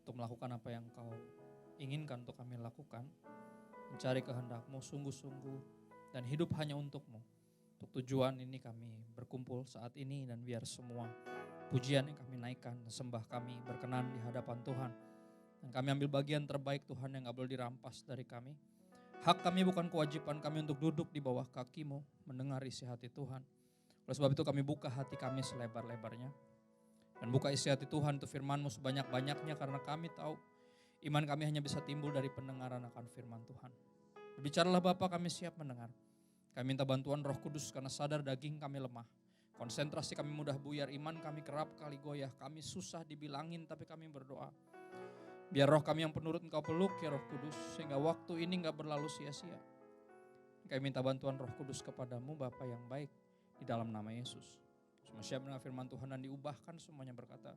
untuk melakukan apa yang Kau inginkan untuk kami lakukan, mencari kehendak-Mu sungguh-sungguh dan hidup hanya untuk-Mu. Untuk tujuan ini kami berkumpul saat ini, dan biar semua pujian yang kami naikkan, sembah kami berkenan di hadapan Tuhan. Dan kami ambil bagian terbaik Tuhan yang gak boleh dirampas dari kami. Hak kami bukan kewajiban kami untuk duduk di bawah kaki-Mu, mendengar isi hati Tuhan. Oleh sebab itu kami buka hati kami selebar-lebarnya. Dan buka isi hati Tuhan untuk firman-Mu sebanyak-banyaknya, karena kami tahu iman kami hanya bisa timbul dari pendengaran akan firman Tuhan. Bicaralah Bapa, kami siap mendengar. Kami minta bantuan Roh Kudus karena sadar daging kami lemah. Konsentrasi kami mudah buyar, iman kami kerap kali goyah. Kami susah dibilangin tapi kami berdoa. Biar roh kami yang penurut Engkau peluk ya Roh Kudus, sehingga waktu ini gak berlalu sia-sia. Kami minta bantuan Roh Kudus kepadamu Bapa yang baik, di dalam nama Yesus. Semua siap mendengar firman Tuhan dan diubahkan semuanya berkata.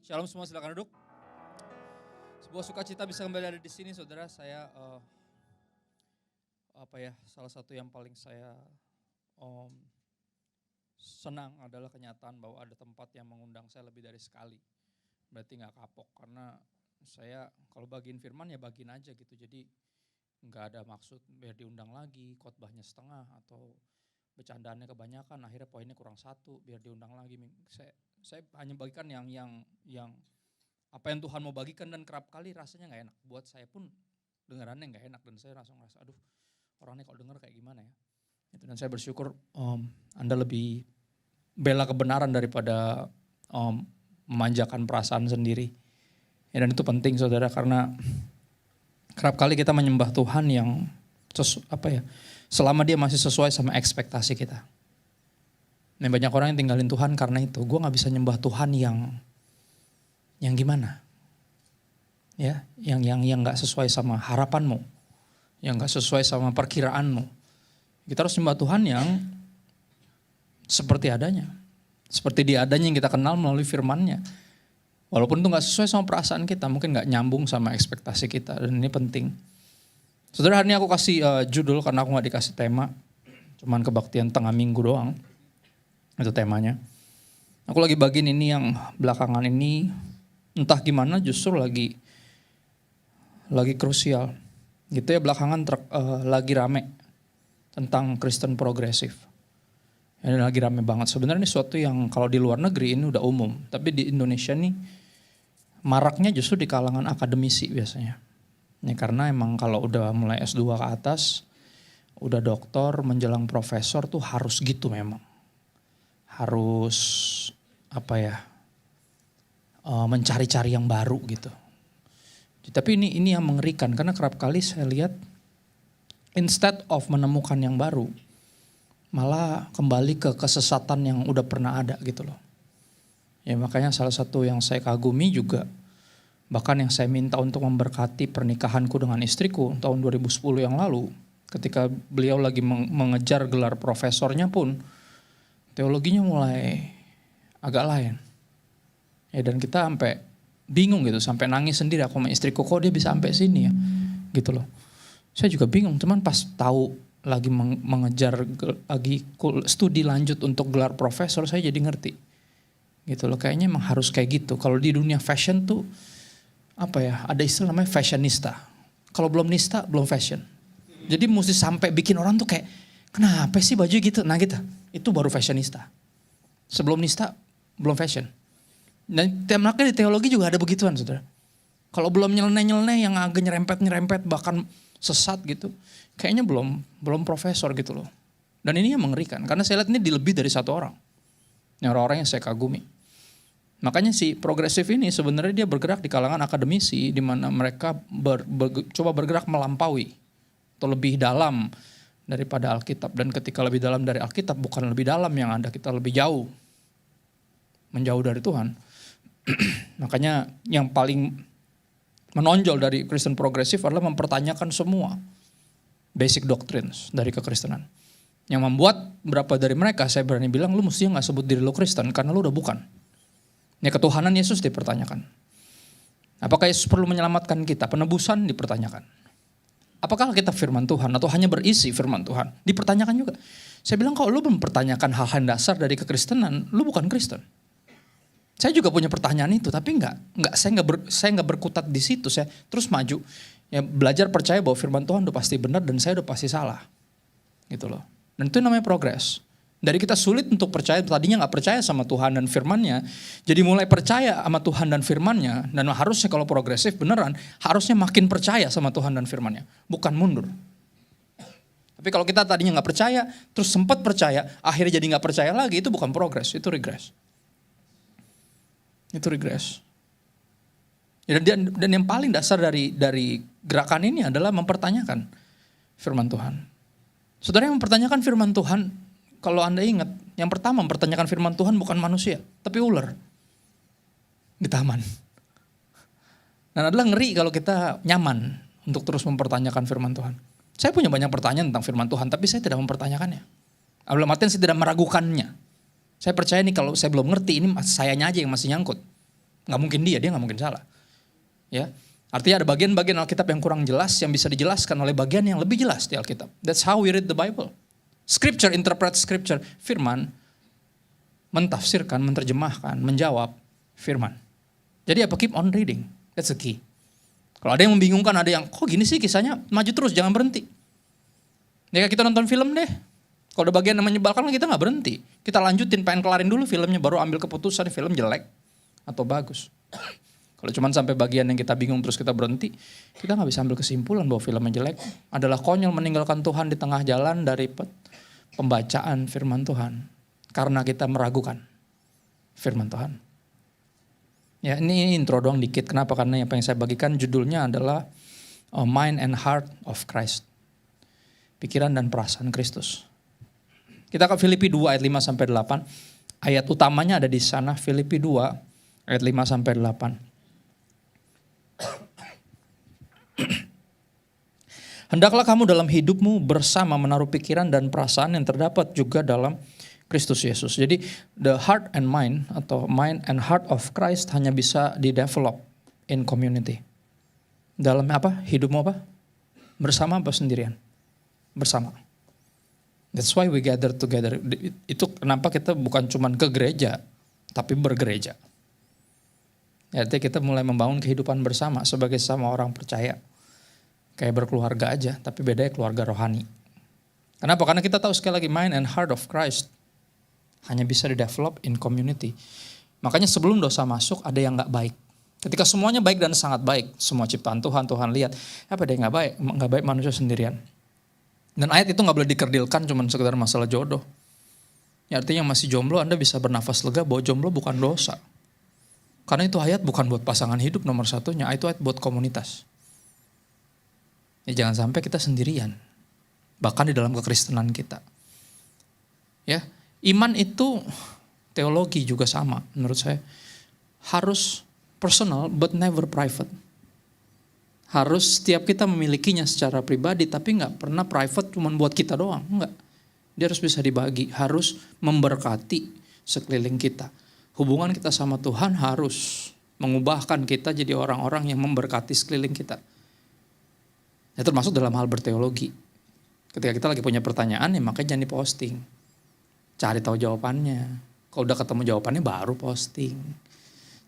Shalom semua, silakan duduk. Sebuah sukacita bisa kembali ada di sini, saudara. Saya salah satu yang paling saya senang adalah kenyataan bahwa ada tempat yang mengundang saya lebih dari sekali. Berarti gak kapok, karena saya kalau bagiin firman ya bagiin aja gitu. Jadi gak ada maksud biar diundang lagi, khotbahnya setengah atau bercandaannya kebanyakan, akhirnya poinnya kurang satu, biar diundang lagi. Saya hanya bagikan yang apa yang Tuhan mau bagikan, dan kerap kali rasanya gak enak. Buat saya pun dengarannya gak enak, dan saya langsung ngerasa aduh, orangnya kalau dengar kayak gimana ya. Dan saya bersyukur Anda lebih bela kebenaran daripada memanjakan perasaan sendiri. Ya, dan itu penting saudara, karena kerap kali kita menyembah Tuhan yang selama dia masih sesuai sama ekspektasi kita. Nah, banyak orang yang tinggalin Tuhan karena itu. Gue gak bisa nyembah Tuhan yang gimana? Ya, yang gak sesuai sama harapanmu, yang gak sesuai sama perkiraanmu. Kita harus nyembah Tuhan yang seperti adanya. Seperti dia adanya yang kita kenal melalui firman-Nya. Walaupun itu gak sesuai sama perasaan kita, mungkin gak nyambung sama ekspektasi kita, dan ini penting. Saudara, hari ini aku kasih judul karena aku gak dikasih tema. Cuman kebaktian tengah minggu doang. Itu temanya. Aku lagi bagiin ini yang belakangan ini, entah gimana justru lagi krusial. Gitu ya, belakangan lagi rame tentang Kristen progresif. Ini lagi rame banget. Sebenarnya ini suatu yang kalau di luar negeri ini udah umum. Tapi di Indonesia nih maraknya justru di kalangan akademisi biasanya. Ya, karena emang kalau udah mulai S2 ke atas, udah doktor menjelang profesor tuh harus gitu memang. Harus mencari-cari yang baru gitu. Tapi ini yang mengerikan, karena kerap kali saya lihat instead of menemukan yang baru, malah kembali ke kesesatan yang udah pernah ada gitu loh. Ya makanya salah satu yang saya kagumi juga, bahkan yang saya minta untuk memberkati pernikahanku dengan istriku tahun 2010 yang lalu, ketika beliau lagi mengejar gelar profesornya pun, teologinya mulai agak lain. Ya, dan kita sampai bingung gitu, sampai nangis sendiri aku sama istriku, kok dia bisa sampai sini ya, gitu loh. Saya juga bingung, cuman pas tahu lagi mengejar lagi studi lanjut untuk gelar profesor, saya jadi ngerti. Gitu loh, kayaknya emang harus kayak gitu. Kalau di dunia fashion tuh ada istilah namanya fashionista. Kalau belum nista, belum fashion. Jadi mesti sampai bikin orang tuh kayak, kenapa sih baju gitu? Nah gitu, itu baru fashionista. Sebelum nista, belum fashion. Dan makanya di teologi juga ada begituan saudara. Kalau belum nyeleneh-nyeleneh yang agak nyerempet-nyerempet bahkan sesat gitu, kayaknya belum profesor gitu loh. Dan ini yang mengerikan, karena saya lihat ini lebih dari satu orang. Ini orang-orang yang saya kagumi. Makanya si progresif ini sebenarnya dia bergerak di kalangan akademisi, di mana mereka coba bergerak melampaui atau lebih dalam daripada Alkitab. Dan ketika lebih dalam dari Alkitab, bukan lebih dalam yang ada, kita lebih jauh, menjauh dari Tuhan. Makanya yang paling menonjol dari Kristen progresif adalah mempertanyakan semua basic doctrines dari kekristenan. Yang membuat berapa dari mereka, saya berani bilang, lu mestinya gak sebut diri lu Kristen karena lu udah bukan. Ya, ketuhanan Yesus dipertanyakan. Apakah Yesus perlu menyelamatkan kita? Penebusan dipertanyakan. Apakah kita firman Tuhan atau hanya berisi firman Tuhan? Dipertanyakan juga. Saya bilang kalau lu mempertanyakan hal-hal dasar dari kekristenan, lu bukan Kristen. Saya juga punya pertanyaan itu, tapi saya nggak berkutat di situ. Saya terus maju, ya belajar percaya bahwa firman Tuhan udah pasti benar dan saya udah pasti salah, gitu loh. Dan itu namanya progres. Dari kita sulit untuk percaya, tadinya nggak percaya sama Tuhan dan firman-Nya, jadi mulai percaya sama Tuhan dan firman-Nya, dan harusnya kalau progresif beneran, harusnya makin percaya sama Tuhan dan firman-Nya, bukan mundur. Tapi kalau kita tadinya nggak percaya, terus sempat percaya, akhirnya jadi nggak percaya lagi, itu bukan progres, itu regress. Itu regress. Dan yang paling dasar dari gerakan ini adalah mempertanyakan firman Tuhan. Saudara yang mempertanyakan firman Tuhan, kalau Anda ingat, yang pertama mempertanyakan firman Tuhan bukan manusia, tapi ular di taman. Dan adalah ngeri kalau kita nyaman untuk terus mempertanyakan firman Tuhan. Saya punya banyak pertanyaan tentang firman Tuhan, tapi saya tidak mempertanyakannya. Dalam artian saya tidak meragukannya. Saya percaya nih kalau saya belum ngerti, ini sayanya aja yang masih nyangkut. Nggak mungkin dia nggak mungkin salah. Ya, artinya ada bagian-bagian Alkitab yang kurang jelas yang bisa dijelaskan oleh bagian yang lebih jelas di Alkitab. That's how we read the Bible. Scripture interpret scripture. Firman mentafsirkan, menerjemahkan, menjawab firman. Jadi apa? Keep on reading. That's the key. Kalau ada yang membingungkan, ada yang kok gini sih kisahnya, maju terus, jangan berhenti. Ya kita nonton film deh. Kalau ada bagian yang menyebalkan, kita nggak berhenti. Kita lanjutin, pengen kelarin dulu filmnya, baru ambil keputusan film jelek atau bagus. Kalau cuma sampai bagian yang kita bingung terus kita berhenti, kita nggak bisa ambil kesimpulan bahwa filmnya jelek. Adalah konyol meninggalkan Tuhan di tengah jalan dari pembacaan firman Tuhan. Karena kita meragukan firman Tuhan. Ya ini intro doang dikit. Kenapa? Karena yang saya bagikan judulnya adalah Mind and Heart of Christ. Pikiran dan perasaan Kristus. Kita ke Filipi 2 ayat 5-8. Ayat utamanya ada di sana, Filipi 2 ayat 5-8. Hendaklah kamu dalam hidupmu bersama menaruh pikiran dan perasaan yang terdapat juga dalam Kristus Yesus. Jadi the heart and mind atau mind and heart of Christ hanya bisa di-develop in community. Dalam apa? Hidupmu apa? Bersama apa sendirian? Bersama. That's why we gather together. Itu kenapa kita bukan cuma ke gereja, tapi bergereja. Artinya kita mulai membangun kehidupan bersama sebagai sama orang percaya. Kayak berkeluarga aja, tapi bedanya keluarga rohani. Kenapa? Karena kita tahu sekali lagi mind and heart of Christ hanya bisa di-develop in community. Makanya sebelum dosa masuk ada yang gak baik. Ketika semuanya baik dan sangat baik, semua ciptaan Tuhan, Tuhan lihat, apa ada yang gak baik? Gak baik manusia sendirian. Dan ayat itu gak boleh dikerdilkan cuma sekedar masalah jodoh. Ya, artinya masih jomblo Anda bisa bernafas lega bahwa jomblo bukan dosa. Karena itu ayat bukan buat pasangan hidup nomor satunya, itu ayat buat komunitas. Ya jangan sampai kita sendirian. Bahkan di dalam kekristenan kita. Ya, iman itu teologi juga sama menurut saya. Harus personal but never private. Harus setiap kita memilikinya secara pribadi tapi gak pernah private cuma buat kita doang. Enggak. Dia harus bisa dibagi. Harus memberkati sekeliling kita. Hubungan kita sama Tuhan harus mengubahkan kita jadi orang-orang yang memberkati sekeliling kita. Ya termasuk dalam hal berteologi. Ketika kita lagi punya pertanyaan ya makanya jangan diposting. Cari tahu jawabannya. Kalau udah ketemu jawabannya baru posting.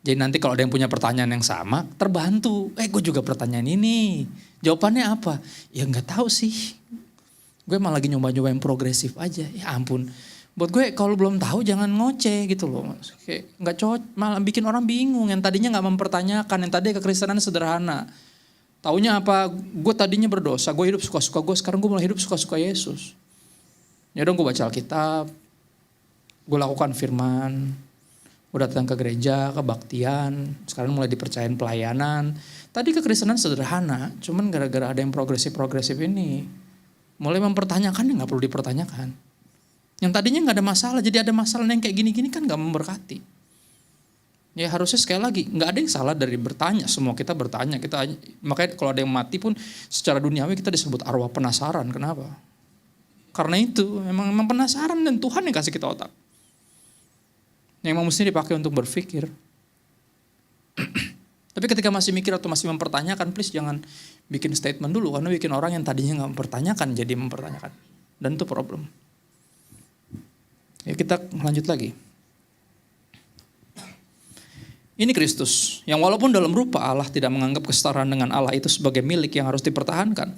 Jadi nanti kalau ada yang punya pertanyaan yang sama, terbantu. Gue juga pertanyaan ini. Jawabannya apa? Ya gak tahu sih. Gue malah lagi nyoba-nyoba yang progresif aja. Ya ampun. Buat gue kalau belum tahu jangan ngoceh gitu loh. Kayak gak cocok, malah bikin orang bingung. Yang tadinya gak mempertanyakan. Yang tadi kekristenan sederhana. Taunya apa? Gue tadinya berdosa. Gue hidup suka-suka gue. Sekarang gue mulai hidup suka-suka Yesus. Ya dong gue baca Alkitab. Gue lakukan firman. Gue datang ke gereja, kebaktian, sekarang mulai dipercayain pelayanan. Tadi kekristenan sederhana, cuman gara-gara ada yang progresif-progresif ini, mulai mempertanyakan yang gak perlu dipertanyakan. Yang tadinya gak ada masalah, jadi ada masalah yang kayak gini-gini kan gak memberkati. Ya harusnya sekali lagi, gak ada yang salah dari bertanya, semua kita bertanya. Makanya kalau ada yang mati pun secara duniawi kita disebut arwah penasaran, kenapa? Karena itu, memang penasaran dan Tuhan yang kasih kita otak. Yang memang mesti dipakai untuk berpikir. Tapi ketika masih mikir atau masih mempertanyakan, please jangan bikin statement dulu. Karena bikin orang yang tadinya gak mempertanyakan, jadi mempertanyakan. Dan itu problem. Ya kita lanjut lagi. Ini Kristus, yang walaupun dalam rupa Allah tidak menganggap kesetaraan dengan Allah itu sebagai milik yang harus dipertahankan,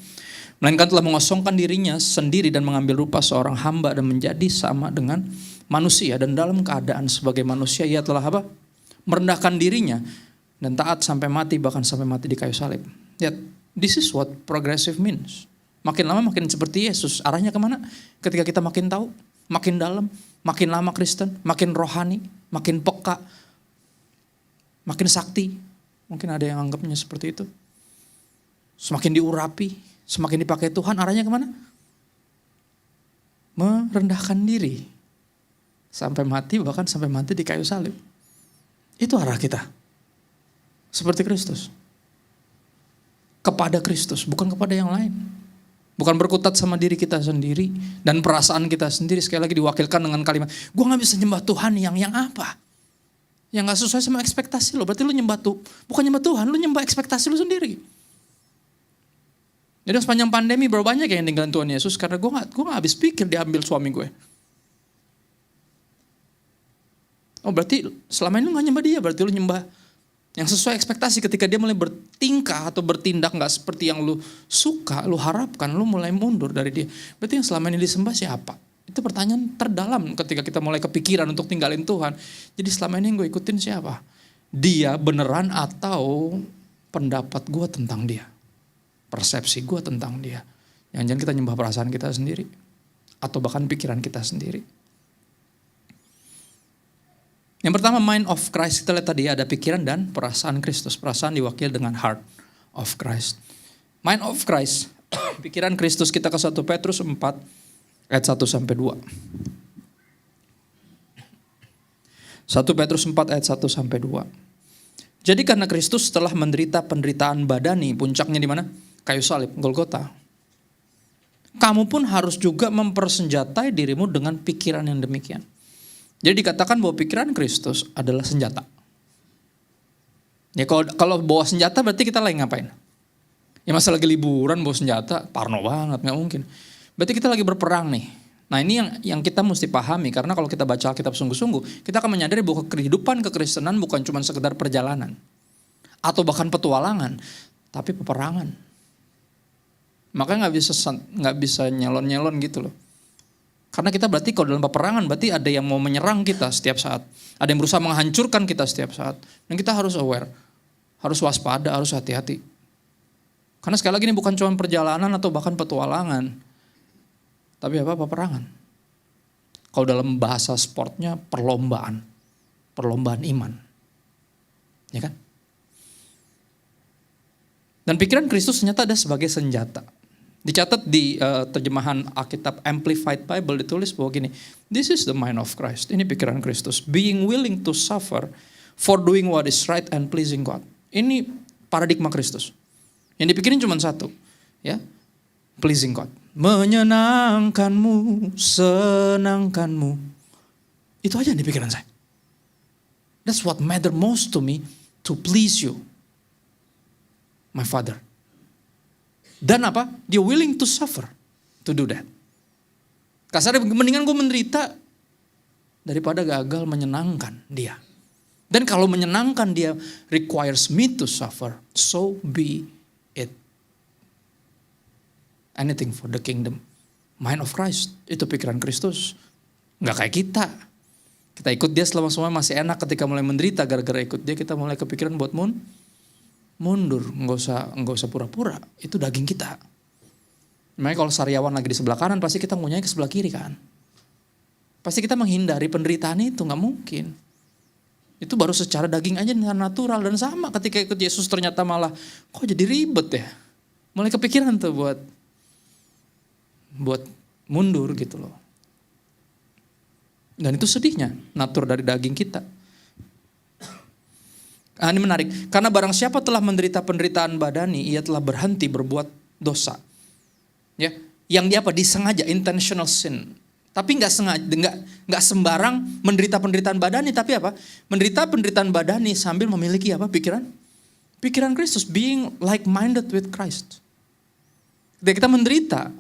melainkan telah mengosongkan dirinya sendiri dan mengambil rupa seorang hamba dan menjadi sama dengan manusia. Dan dalam keadaan sebagai manusia ia telah apa? Merendahkan dirinya dan taat sampai mati, bahkan sampai mati di kayu salib. Ya, this is what progressive means. Makin lama makin seperti Yesus. Arahnya kemana? Ketika kita makin tahu, makin dalam, makin lama Kristen, makin rohani, makin peka, makin sakti. Mungkin ada yang anggapnya seperti itu. Semakin diurapi, semakin dipakai Tuhan, arahnya kemana? Merendahkan diri. Sampai mati, bahkan sampai mati di kayu salib. Itu arah kita. Seperti Kristus. Kepada Kristus, bukan kepada yang lain. Bukan berkutat sama diri kita sendiri dan perasaan kita sendiri. Sekali lagi diwakilkan dengan kalimat, gue gak bisa nyembah Tuhan yang apa? Yang gak sesuai sama ekspektasi lo. Berarti lo nyembah Tuhan. Bukan nyembah Tuhan, lo nyembah ekspektasi lo sendiri. Jadi sepanjang pandemi berapa banyak yang tinggalin Tuhan Yesus karena gue gak habis pikir diambil suami gue. Oh berarti selama ini lo gak nyembah dia, berarti lo nyembah yang sesuai ekspektasi. Ketika dia mulai bertingkah atau bertindak gak seperti yang lo suka, lo harapkan, lo mulai mundur dari dia. Berarti yang selama ini disembah siapa? Itu pertanyaan terdalam ketika kita mulai kepikiran untuk tinggalin Tuhan. Jadi selama ini yang gue ikutin siapa? Dia beneran atau pendapat gue tentang dia? Persepsi gue tentang dia? Jangan-jangan kita nyembah perasaan kita sendiri. Atau bahkan pikiran kita sendiri. Yang pertama, mind of Christ. Kita lihat tadi ada pikiran dan perasaan Kristus. Perasaan diwakili dengan heart of Christ. Mind of Christ. Pikiran Kristus, kita ke 1 Petrus 4 ayat 1 sampai 2. 1 Petrus 4 ayat 1 sampai 2. Jadi karena Kristus telah menderita penderitaan badani, puncaknya di mana? Kayu salib, Golgota. Kamu pun harus juga mempersenjatai dirimu dengan pikiran yang demikian. Jadi dikatakan bahwa pikiran Kristus adalah senjata. Ya kalau bawa senjata berarti kita lagi ngapain? Ya masa lagi liburan bawa senjata, parno banget, nggak mungkin. Berarti kita lagi berperang nih. Nah ini yang kita mesti pahami, karena kalau kita baca Alkitab sungguh-sungguh, kita akan menyadari bahwa kehidupan kekristenan bukan cuma sekedar perjalanan. Atau bahkan petualangan, tapi peperangan. Makanya nggak bisa nyelon-nyelon gitu loh. Karena kita berarti kalau dalam peperangan berarti ada yang mau menyerang kita setiap saat. Ada yang berusaha menghancurkan kita setiap saat. Dan kita harus aware, harus waspada, harus hati-hati. Karena sekali lagi ini bukan cuma perjalanan atau bahkan petualangan. Tapi apa? Peperangan. Kalau dalam bahasa sportnya perlombaan. Perlombaan iman. Ya kan? Dan pikiran Kristus ternyata ada sebagai senjata. Dicatat di terjemahan Alkitab Amplified Bible ditulis bahwa gini, this is the mind of Christ. Ini pikiran Kristus. Being willing to suffer for doing what is right and pleasing God. Ini paradigma Kristus. Yang dipikirin cuma satu, ya, pleasing God. Menyenangkanmu, senangkanmu. Itu aja yang di pikiran saya. That's what matter most to me, to please you, my Father. Dan apa? Dia willing to suffer to do that. Kasarnya mendingan gue menderita daripada gagal menyenangkan dia. Dan kalau menyenangkan dia requires me to suffer, so be it. Anything for the kingdom. Mind of Christ, itu pikiran Kristus. Gak kayak kita. Kita ikut dia selama semuanya masih enak, ketika mulai menderita gara-gara ikut dia, kita mulai kepikiran buat mundur, nggak usah pura-pura, itu daging kita. Makanya kalau sariawan lagi di sebelah kanan, pasti kita ngunyahnya ke sebelah kiri kan. Pasti kita menghindari penderitaan itu, nggak mungkin. Itu baru secara daging aja dengan natural. Dan sama ketika ikut Yesus ternyata malah, kok jadi ribet ya. Mulai kepikiran tuh buat mundur gitu loh. Dan itu sedihnya, natur dari daging kita. Ini menarik, karena barang siapa telah menderita penderitaan badani, ia telah berhenti berbuat dosa. Ya, yang dia apa? Disengaja, intentional sin. Tapi nggak sengaja, nggak sembarang menderita penderitaan badani, tapi apa? Menderita penderitaan badani sambil memiliki apa? Pikiran Kristus, being like-minded with Christ. Ketika kita menderita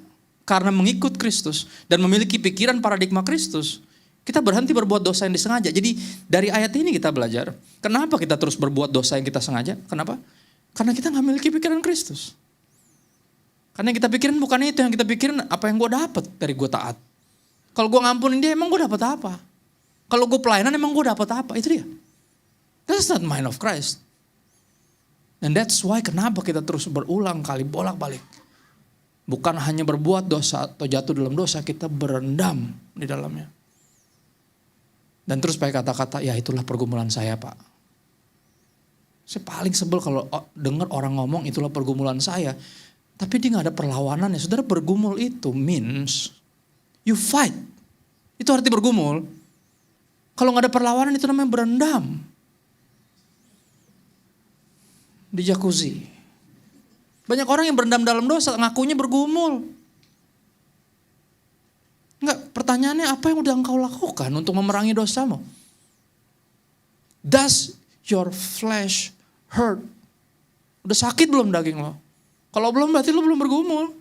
karena mengikut Kristus dan memiliki pikiran paradigma Kristus, Kita berhenti berbuat dosa yang disengaja. Jadi dari ayat ini kita belajar, kenapa kita terus berbuat dosa yang kita sengaja? Kenapa? Karena kita gak memiliki pikiran Kristus. Karena yang kita pikirin bukan itu, yang kita pikirin apa yang gue dapat dari gue taat. Kalau gue ngampunin dia, emang gue dapat apa? Kalau gue pelayanan, emang gue dapat apa? Itu dia. That's not mind of Christ. And that's why kenapa kita terus berulang kali bolak-balik. Bukan hanya berbuat dosa atau jatuh dalam dosa, kita berendam di dalamnya. Dan terus pakai kata-kata, ya itulah pergumulan saya Pak. Saya paling sebel kalau dengar orang ngomong itulah pergumulan saya. Tapi dia gak ada perlawanannya. Saudara, bergumul itu means you fight. Itu arti bergumul. Kalau gak ada perlawanan itu namanya berendam. Di jacuzzi. Banyak orang yang berendam dalam dosa, ngakunya bergumul. Enggak, pertanyaannya apa yang udah engkau lakukan untuk memerangi dosamu? Does your flesh hurt? Udah sakit belum daging lo? Kalau belum berarti lo belum bergumul.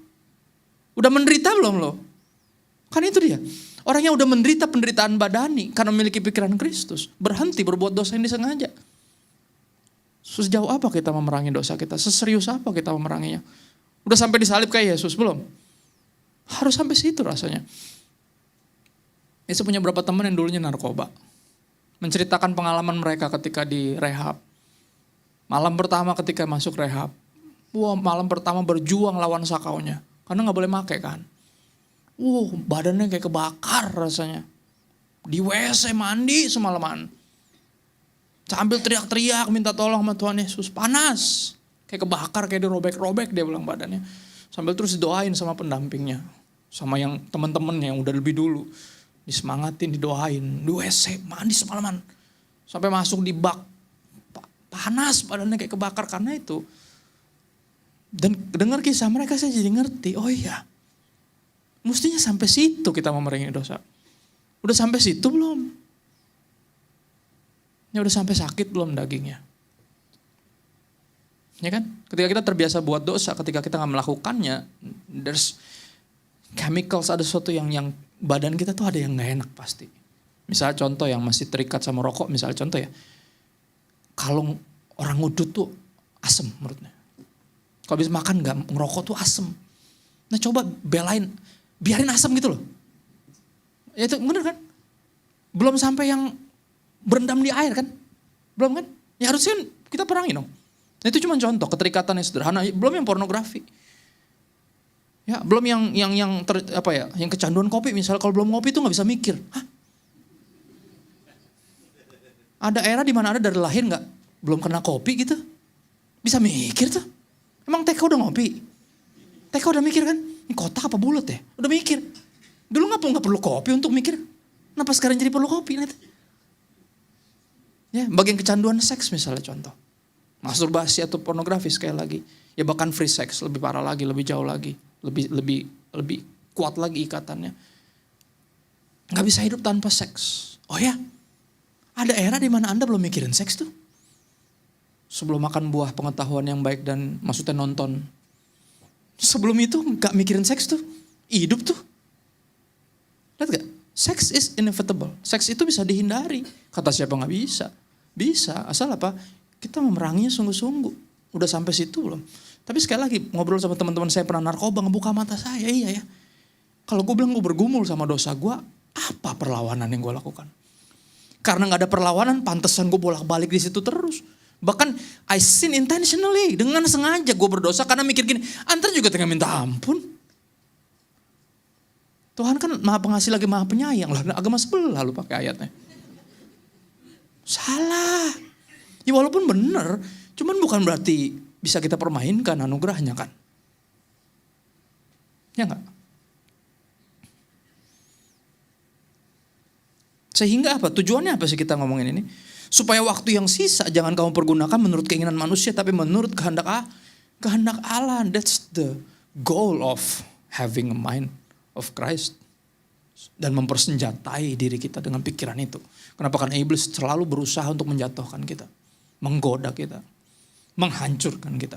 Udah menderita belum lo? Kan itu dia. Orang yang udah menderita penderitaan badani karena memiliki pikiran Kristus, berhenti berbuat dosa yang disengaja. Sejauh apa kita memerangi dosa kita? Seserius apa kita memeranginya? Udah sampai disalib kayak Yesus belum? Harus sampai situ rasanya. Saya punya beberapa teman yang dulunya narkoba. Menceritakan pengalaman mereka ketika di rehab. Malam pertama ketika masuk rehab. Wah, malam pertama berjuang lawan sakaunya. Karena gak boleh make kan. Badannya kayak kebakar rasanya. Di WC mandi semalaman. Sambil teriak-teriak minta tolong sama Tuhan Yesus. Panas. Kayak kebakar, kayak dirobek-robek dia bilang badannya. Sambil terus didoain sama pendampingnya. Sama yang teman-temannya yang udah lebih dulu. Disemangatin, didoain. Di WC, mandi semalaman. Sampai masuk di bak. Panas badannya kayak kebakar karena itu. Dan dengar kisah mereka saya jadi ngerti. Oh iya. Mestinya sampai situ kita memerangi dosa. Udah sampai situ belum? Ya udah sampai sakit belum dagingnya? Ya kan? Ketika kita terbiasa buat dosa, ketika kita gak melakukannya, there's chemicals, ada sesuatu yang badan kita tuh ada yang gak enak pasti. Misalnya contoh yang masih terikat sama rokok, misalnya contoh ya. Kalau orang ngudut tuh asem menurutnya. Kalau habis makan gak ngerokok tuh asem. Nah coba biarin asem gitu loh. Ya itu bener kan? Belum sampai yang berendam di air kan? Belum kan? Ya harusnya kita perangi dong. Nah, itu cuma contoh keterikatan yang sederhana, belum yang pornografi. Ya, belum yang kecanduan kopi misalnya, kalau belum ngopi tuh nggak bisa mikir. Hah? Ada era di mana ada dari lahir nggak belum kena kopi gitu, bisa mikir tuh. Emang TK udah ngopi? TK udah mikir kan? Ini kotak apa bulat ya? Udah mikir. Dulu nggak perlu kopi untuk mikir. Kenapa sekarang jadi perlu kopi? Ya, bagian kecanduan seks misalnya contoh. Masturbasi atau pornografi sekali lagi. Ya bahkan free sex lebih parah lagi, lebih jauh lagi. Lebih kuat lagi ikatannya. Gak bisa hidup tanpa seks. Oh ya, ada era di mana Anda belum mikirin seks tuh. Sebelum makan buah pengetahuan yang baik dan maksudnya nonton. Sebelum itu gak mikirin seks tuh. Hidup tuh. Lihat gak? Sex is inevitable. Seks itu bisa dihindari. Kata siapa gak bisa? Bisa. Asal apa? Kita memeranginya sungguh-sungguh. Udah sampai situ belum? Tapi sekali lagi ngobrol sama teman-teman saya pernah narkoba, ngebuka mata saya. Iya ya. Kalau gue bilang gue bergumul sama dosa gue, apa perlawanan yang gue lakukan? Karena gak ada perlawanan, pantesan gue bolak-balik di situ terus. Bahkan I sin intentionally. Dengan sengaja gue berdosa karena mikir gini, antar juga tengah minta ampun. Tuhan kan maha pengasih lagi maha penyayang. Lah agama sebelah lu pakai ayatnya. Salah. Ya walaupun benar, cuman bukan berarti bisa kita permainkan anugerahnya kan. Ya enggak? Sehingga apa? Tujuannya apa sih kita ngomongin ini? Supaya waktu yang sisa jangan kamu pergunakan menurut keinginan manusia, tapi menurut kehendak Allah. That's the goal of having a mind of Christ. Dan mempersenjatai diri kita dengan pikiran itu. Kenapa? Karena iblis selalu berusaha untuk menjatuhkan kita. Menggoda kita. Menghancurkan kita.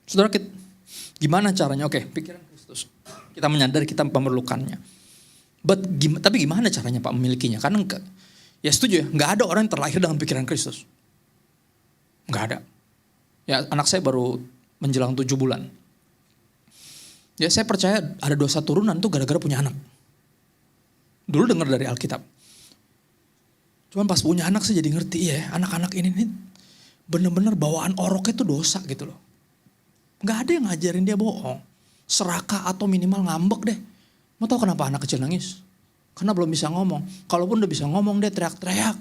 Saudara, gimana caranya? Oke, pikiran Kristus. Kita menyadari kita memerlukannya. Tapi gimana caranya Pak memilikinya? Karena ya setuju ya, nggak ada orang yang terlahir dengan pikiran Kristus. Nggak ada. Ya anak saya baru menjelang 7 bulan. Ya saya percaya ada dosa turunan tuh gara-gara punya anak. Dulu dengar dari Alkitab. Cuman pas punya anak saya jadi ngerti ya, anak-anak ini nih bener-bener bawaan oroknya tuh dosa gitu loh. Nggak ada yang ngajarin dia bohong. Serakah atau minimal ngambek deh. Mau tahu kenapa anak kecil nangis? Karena belum bisa ngomong. Kalaupun udah bisa ngomong dia teriak-teriak.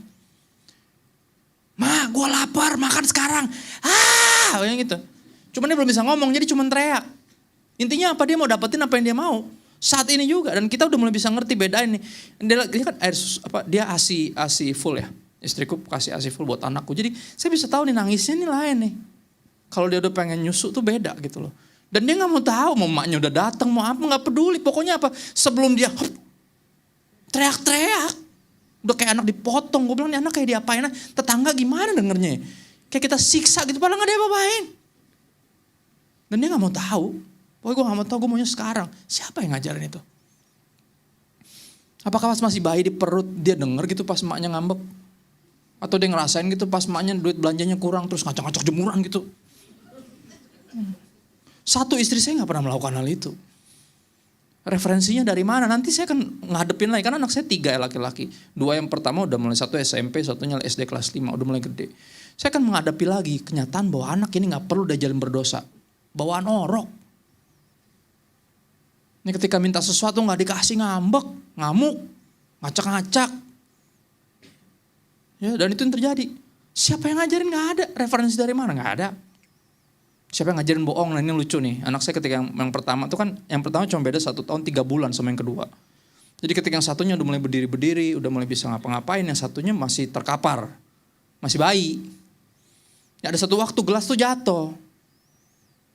Ma, gue lapar, makan sekarang. Kayak gitu. Cuman dia belum bisa ngomong, jadi cuman teriak. Intinya apa? Dia mau dapetin apa yang dia mau. Saat ini juga, dan kita udah mulai bisa ngerti bedain nih. Dia kan dia asi full ya. Istriku kasih asi full buat anakku. Jadi saya bisa tahu nih nangisnya nih lain nih. Kalau dia udah pengen nyusu tuh beda gitu loh. Dan dia gak mau tahu mau emaknya udah datang, mau apa, gak peduli. Pokoknya apa, sebelum dia teriak-teriak. Udah kayak anak dipotong. Gue bilang nih anak kayak diapain, tetangga gimana dengernya. Kayak kita siksa gitu, padahal gak ada apa-apain. Dan dia gak mau tahu. Pokoknya gue gak mau tahu, gue maunya sekarang. Siapa yang ngajarin itu? Apakah pas masih bayi di perut dia denger gitu pas emaknya ngambek? Atau dia ngerasain gitu pas emaknya duit belanjanya kurang terus ngacak-ngacak jemuran gitu? Satu, istri saya gak pernah melakukan hal itu. Referensinya dari mana? Nanti saya akan ngadepin lagi. Karena anak saya 3 ya laki-laki. 2 yang pertama udah mulai 1 SMP, satunya SD kelas 5. Udah mulai gede. Saya akan menghadapi lagi kenyataan bahwa anak ini gak perlu diajarin berdosa. Bawaan orok. Ini ketika minta sesuatu gak dikasih ngambek, ngamuk, ngacak-ngacak. Ya, dan itu yang terjadi. Siapa yang ngajarin? Gak ada. Referensi dari mana? Gak ada. Siapa yang ngajarin bohong? Nah ini lucu nih. Anak saya ketika yang pertama itu kan, yang pertama cuma beda 1 tahun 3 bulan sama yang kedua. Jadi ketika yang satunya udah mulai berdiri-berdiri, udah mulai bisa ngapa-ngapain, yang satunya masih terkapar. Masih bayi. Ya ada satu waktu gelas tuh jatuh.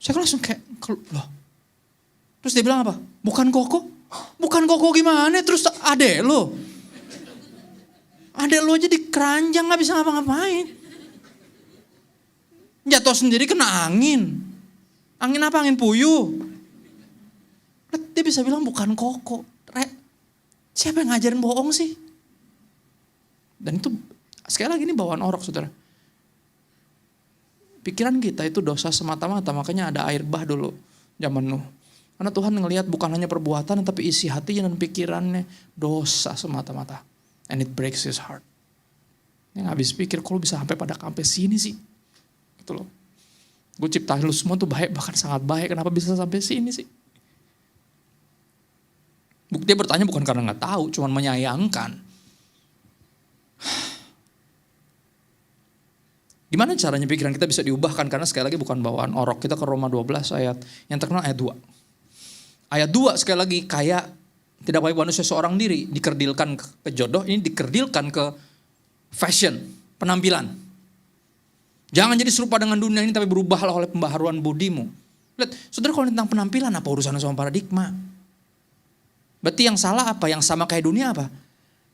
Saya kan langsung kayak, loh. Terus dia bilang apa? Bukan koko? Bukan koko gimana? Terus adek lo? Adek lo aja di keranjang gak bisa ngapa-ngapain. Jatuh sendiri kena angin. Angin apa? Angin puyuh. Dia bisa bilang bukan koko. Siapa yang ngajarin bohong sih? Dan itu sekali lagi ini bawaan orok saudara. Pikiran kita itu dosa semata-mata. Makanya ada air bah dulu zaman Nuh. Karena Tuhan ngelihat bukan hanya perbuatan tapi isi hatinya dan pikirannya dosa semata-mata. And it breaks his heart. Yang habis pikir kalau bisa sampai sini sih. Gitu loh. Gue ciptain lu semua tuh baik, bahkan sangat baik. Kenapa bisa sampai sini sih? Dia bertanya bukan karena gak tahu, cuman menyayangkan. Gimana caranya pikiran kita bisa diubahkan? Karena sekali lagi bukan bawaan orok. Kita ke Roma 12 ayat, yang terkenal ayat 2. Ayat 2 sekali lagi kayak tidak baik manusia seorang diri. Dikerdilkan ke jodoh, ini dikerdilkan ke fashion, penampilan. Jangan jadi serupa dengan dunia ini tapi berubahlah oleh pembaharuan budimu. Lihat, saudara kalau tentang penampilan apa urusannya sama paradigma? Berarti yang salah apa? Yang sama kayak dunia apa?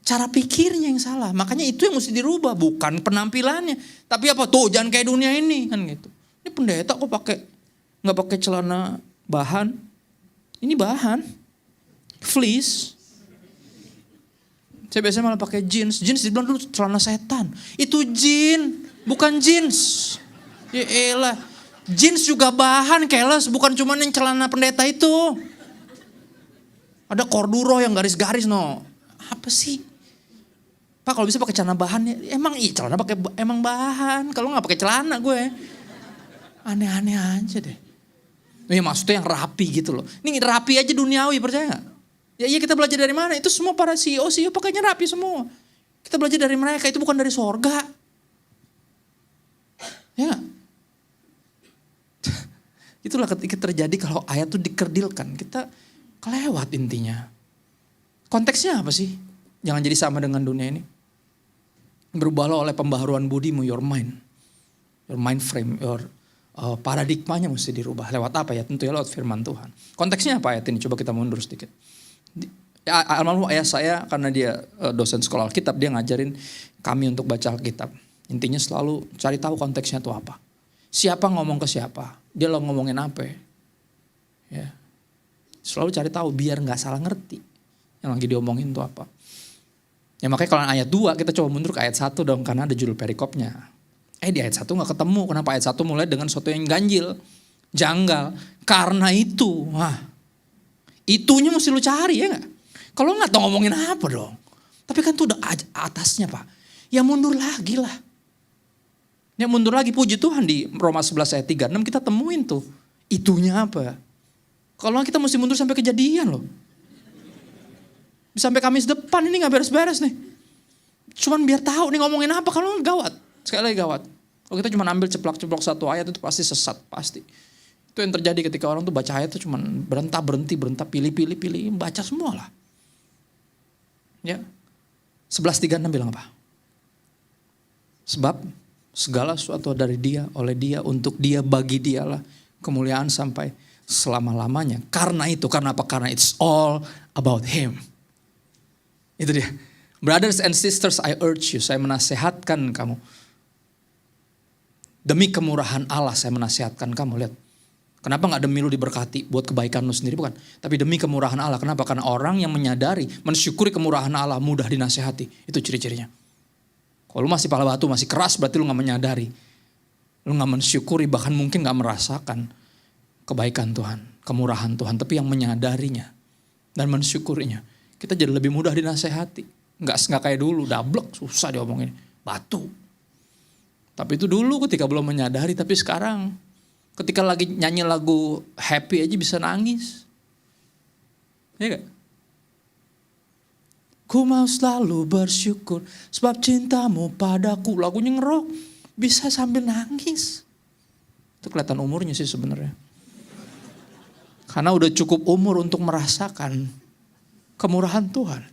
Cara pikirnya yang salah. Makanya itu yang mesti dirubah, bukan penampilannya. Tapi apa? Tuh jangan kayak dunia ini kan gitu. Ini pendeta kok nggak pakai celana bahan? Ini bahan, fleece. Saya biasanya malah pakai jeans. Jeans dibilang dulu celana setan. Itu jin, bukan jeans. Ya elah. Jeans juga bahan, keles. Bukan cuma yang celana pendeta itu. Ada korduro yang garis-garis no. Apa sih? Pak kalau bisa pakai celana bahan ya. Celana pakai emang bahan. Kalau nggak pakai celana gue. Aneh-aneh aja deh. Ya maksudnya yang rapi gitu loh. Ini rapi aja duniawi, percaya gak? Ya iya kita belajar dari mana? Itu semua para CEO pakainya rapi semua. Kita belajar dari mereka, itu bukan dari sorga. Ya gak? Itulah ketika terjadi kalau ayat itu dikerdilkan. Kita kelewat intinya. Konteksnya apa sih? Jangan jadi sama dengan dunia ini. Berubahlah oleh pembaharuan budimu, your mind. Your mind frame, your paradigmanya mesti dirubah. Lewat apa ya? Tentu ya lewat firman Tuhan. Konteksnya apa ayat ini? Coba kita mundur sedikit. Almarhum ayah saya karena dia dosen sekolah Alkitab, dia ngajarin kami untuk baca Alkitab. Intinya selalu cari tahu konteksnya itu apa. Siapa ngomong ke siapa? Dia lo ngomongin apa? Ya. Selalu cari tahu biar gak salah ngerti yang lagi diomongin itu apa. Ya makanya kalau ayat 2 kita coba mundur ke ayat 1 dong, karena ada judul perikopnya. Di ayat 1 gak ketemu. Kenapa ayat 1 mulai dengan sesuatu yang ganjil, janggal. Karena itu, itunya mesti lu cari ya gak? Kalau gak tau ngomongin apa dong. Tapi kan tuh udah atasnya Pak. Ya mundur lagi lah. Ya mundur lagi, puji Tuhan di Roma 11 ayat 36 kita temuin tuh. Itunya apa? Kalau kita mesti mundur sampai kejadian loh. Sampai Kamis depan ini gak beres-beres nih. Cuman biar tahu nih ngomongin apa, kalau gawat. Sekali lagi gawat. Kalau kita cuma ambil ceplok-ceplok satu ayat itu pasti sesat, pasti. Itu yang terjadi ketika orang tuh baca ayat itu cuman berhenti, pilih, baca semua lah. Ya. 11:36 bilang apa? Sebab segala sesuatu dari Dia, oleh Dia, untuk Dia, bagi Dialah kemuliaan sampai selama-lamanya. Karena itu, karena apa? Karena it's all about Him. Itu dia. Brothers and sisters, I urge you, saya menasehatkan kamu. Demi kemurahan Allah saya menasehatkan kamu. Lihat. Kenapa gak demi lu diberkati buat kebaikan lu sendiri? Bukan. Tapi demi kemurahan Allah. Kenapa? Karena orang yang menyadari, mensyukuri kemurahan Allah mudah dinasehati. Itu ciri-cirinya. Kalau lu masih pala batu, masih keras, berarti lu gak menyadari. Lu gak mensyukuri, bahkan mungkin gak merasakan kebaikan Tuhan, kemurahan Tuhan. Tapi yang menyadarinya dan mensyukurinya, kita jadi lebih mudah dinasehati. Nggak kayak dulu, dablek, susah diomongin. Batu. Tapi itu dulu ketika belum menyadari. Tapi sekarang ketika lagi nyanyi lagu happy aja bisa nangis. Ya gak? Ku mau selalu bersyukur sebab cintamu padaku. Lagunya ngerok, bisa sambil nangis. Itu kelihatan umurnya sih sebenarnya. Karena udah cukup umur untuk merasakan kemurahan Tuhan.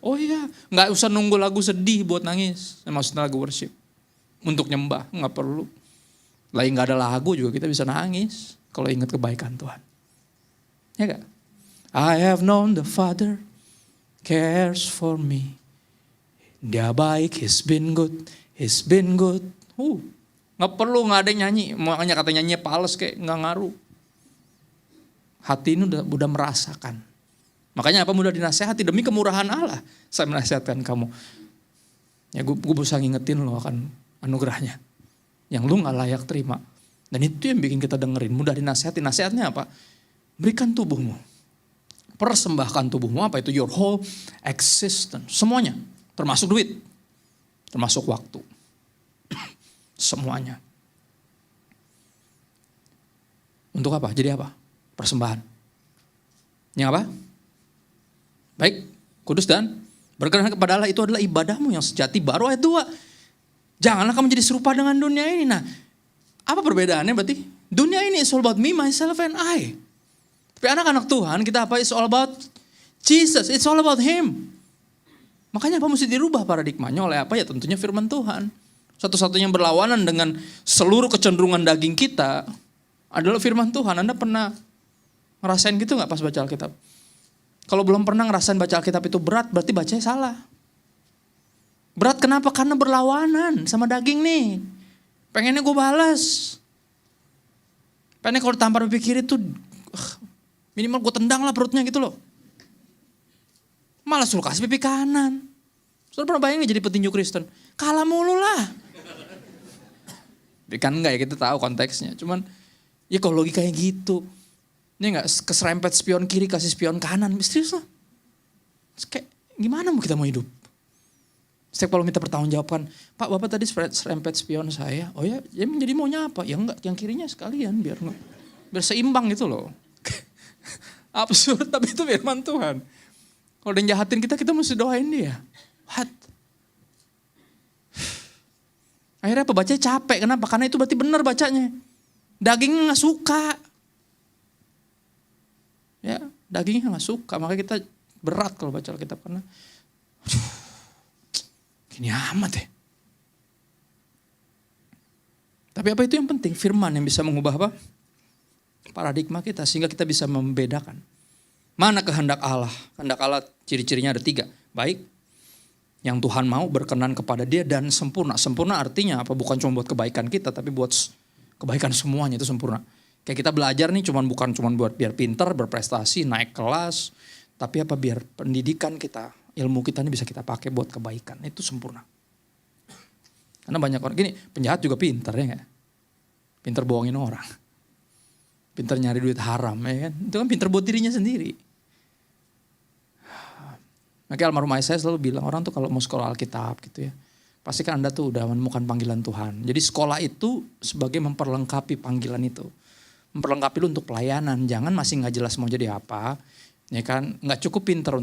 Oh iya, gak usah nunggu lagu sedih buat nangis. Maksudnya lagu worship. Untuk nyembah, gak perlu. Lagi gak ada lagu juga kita bisa nangis. Kalau ingat kebaikan Tuhan. Ya gak? I have known the Father cares for me. Dia baik, He's been good, He's been good. Gak perlu, gak ada yang nyanyi. Makanya kata nyanyi pales kayak gak ngaruh. Hati ini udah merasakan. Makanya apa? Mudah dinasehati demi kemurahan Allah. Saya menasihatkan kamu. Ya gue bisa ngingetin lo akan anugerahnya. Yang lu gak layak terima. Dan itu yang bikin kita dengerin. Mudah dinasehati. Nasihatnya apa? Berikan tubuhmu. Persembahkan tubuhmu. Apa itu? Your whole existence. Semuanya. Termasuk duit. Termasuk waktu. Semuanya. Untuk apa? Jadi apa? Persembahan. Yang apa? Baik, kudus dan berkenan kepada Allah, itu adalah ibadahmu yang sejati. Baru ayat 2. Janganlah kamu jadi serupa dengan dunia ini. Nah, apa perbedaannya berarti? Dunia ini is all about me, myself and I. Tapi anak-anak Tuhan kita apa? It's all about Jesus, it's all about Him. Makanya apa mesti dirubah paradigmanya oleh apa? Ya tentunya firman Tuhan. Satu-satunya yang berlawanan dengan seluruh kecenderungan daging kita adalah firman Tuhan. Anda pernah ngerasain gitu gak pas baca Alkitab? Kalau belum pernah ngerasain baca Alkitab itu berat, berarti bacanya salah. Berat kenapa? Karena berlawanan sama daging nih. Pengennya gue balas. Pengennya kalau ditampar pipi kiri tuh, minimal gue tendang lah perutnya gitu loh. Malah suruh kasih pipi kanan. Saudara pernah bayangin jadi petinju Kristen? Kalah mulu lah. Kan enggak ya, kita tahu konteksnya. Cuman ya kalau logikanya gitu. Ini gak keserempet spion kiri kasih spion kanan. Misterius lah. Kayak gimana kita mau hidup? Setiap kalau minta pertanggungjawabkan. Pak Bapak tadi serempet spion saya. Oh ya jadi maunya apa? Ya enggak, yang kirinya sekalian biar seimbang gitu loh. Absurd tapi itu firman Tuhan. Kalau dia jahatin kita mesti doain dia. What? Akhirnya apa? Bacanya capek. Kenapa? Karena itu berarti benar bacanya. Dagingnya gak suka. Ya, dagingnya gak suka. Makanya kita berat kalau baca Alkitab. Karena gini amat ya. Tapi apa itu yang penting? Firman yang bisa mengubah apa? Paradigma kita. Sehingga kita bisa membedakan. Mana kehendak Allah? Kehendak Allah ciri-cirinya ada 3. Baik. Yang Tuhan mau berkenan kepada Dia dan sempurna. Sempurna artinya apa? Bukan cuma buat kebaikan kita. Tapi buat kebaikan semuanya itu sempurna. Kayak kita belajar nih bukan cuman buat biar pinter, berprestasi, naik kelas. Tapi apa biar pendidikan kita, ilmu kita ini bisa kita pakai buat kebaikan. Itu sempurna. Karena banyak orang, gini penjahat juga pinter ya gak? Pinter bohongin orang. Pinter nyari duit haram ya kan. Itu kan pinter buat dirinya sendiri. Makanya almarhum ayah saya selalu bilang orang tuh kalau mau sekolah Alkitab gitu ya. Pasti kan Anda tuh udah menemukan panggilan Tuhan. Jadi sekolah itu sebagai memperlengkapi panggilan itu. Memperlengkapi lu untuk pelayanan. Jangan masih gak jelas mau jadi apa. Ya kan, gak cukup pinter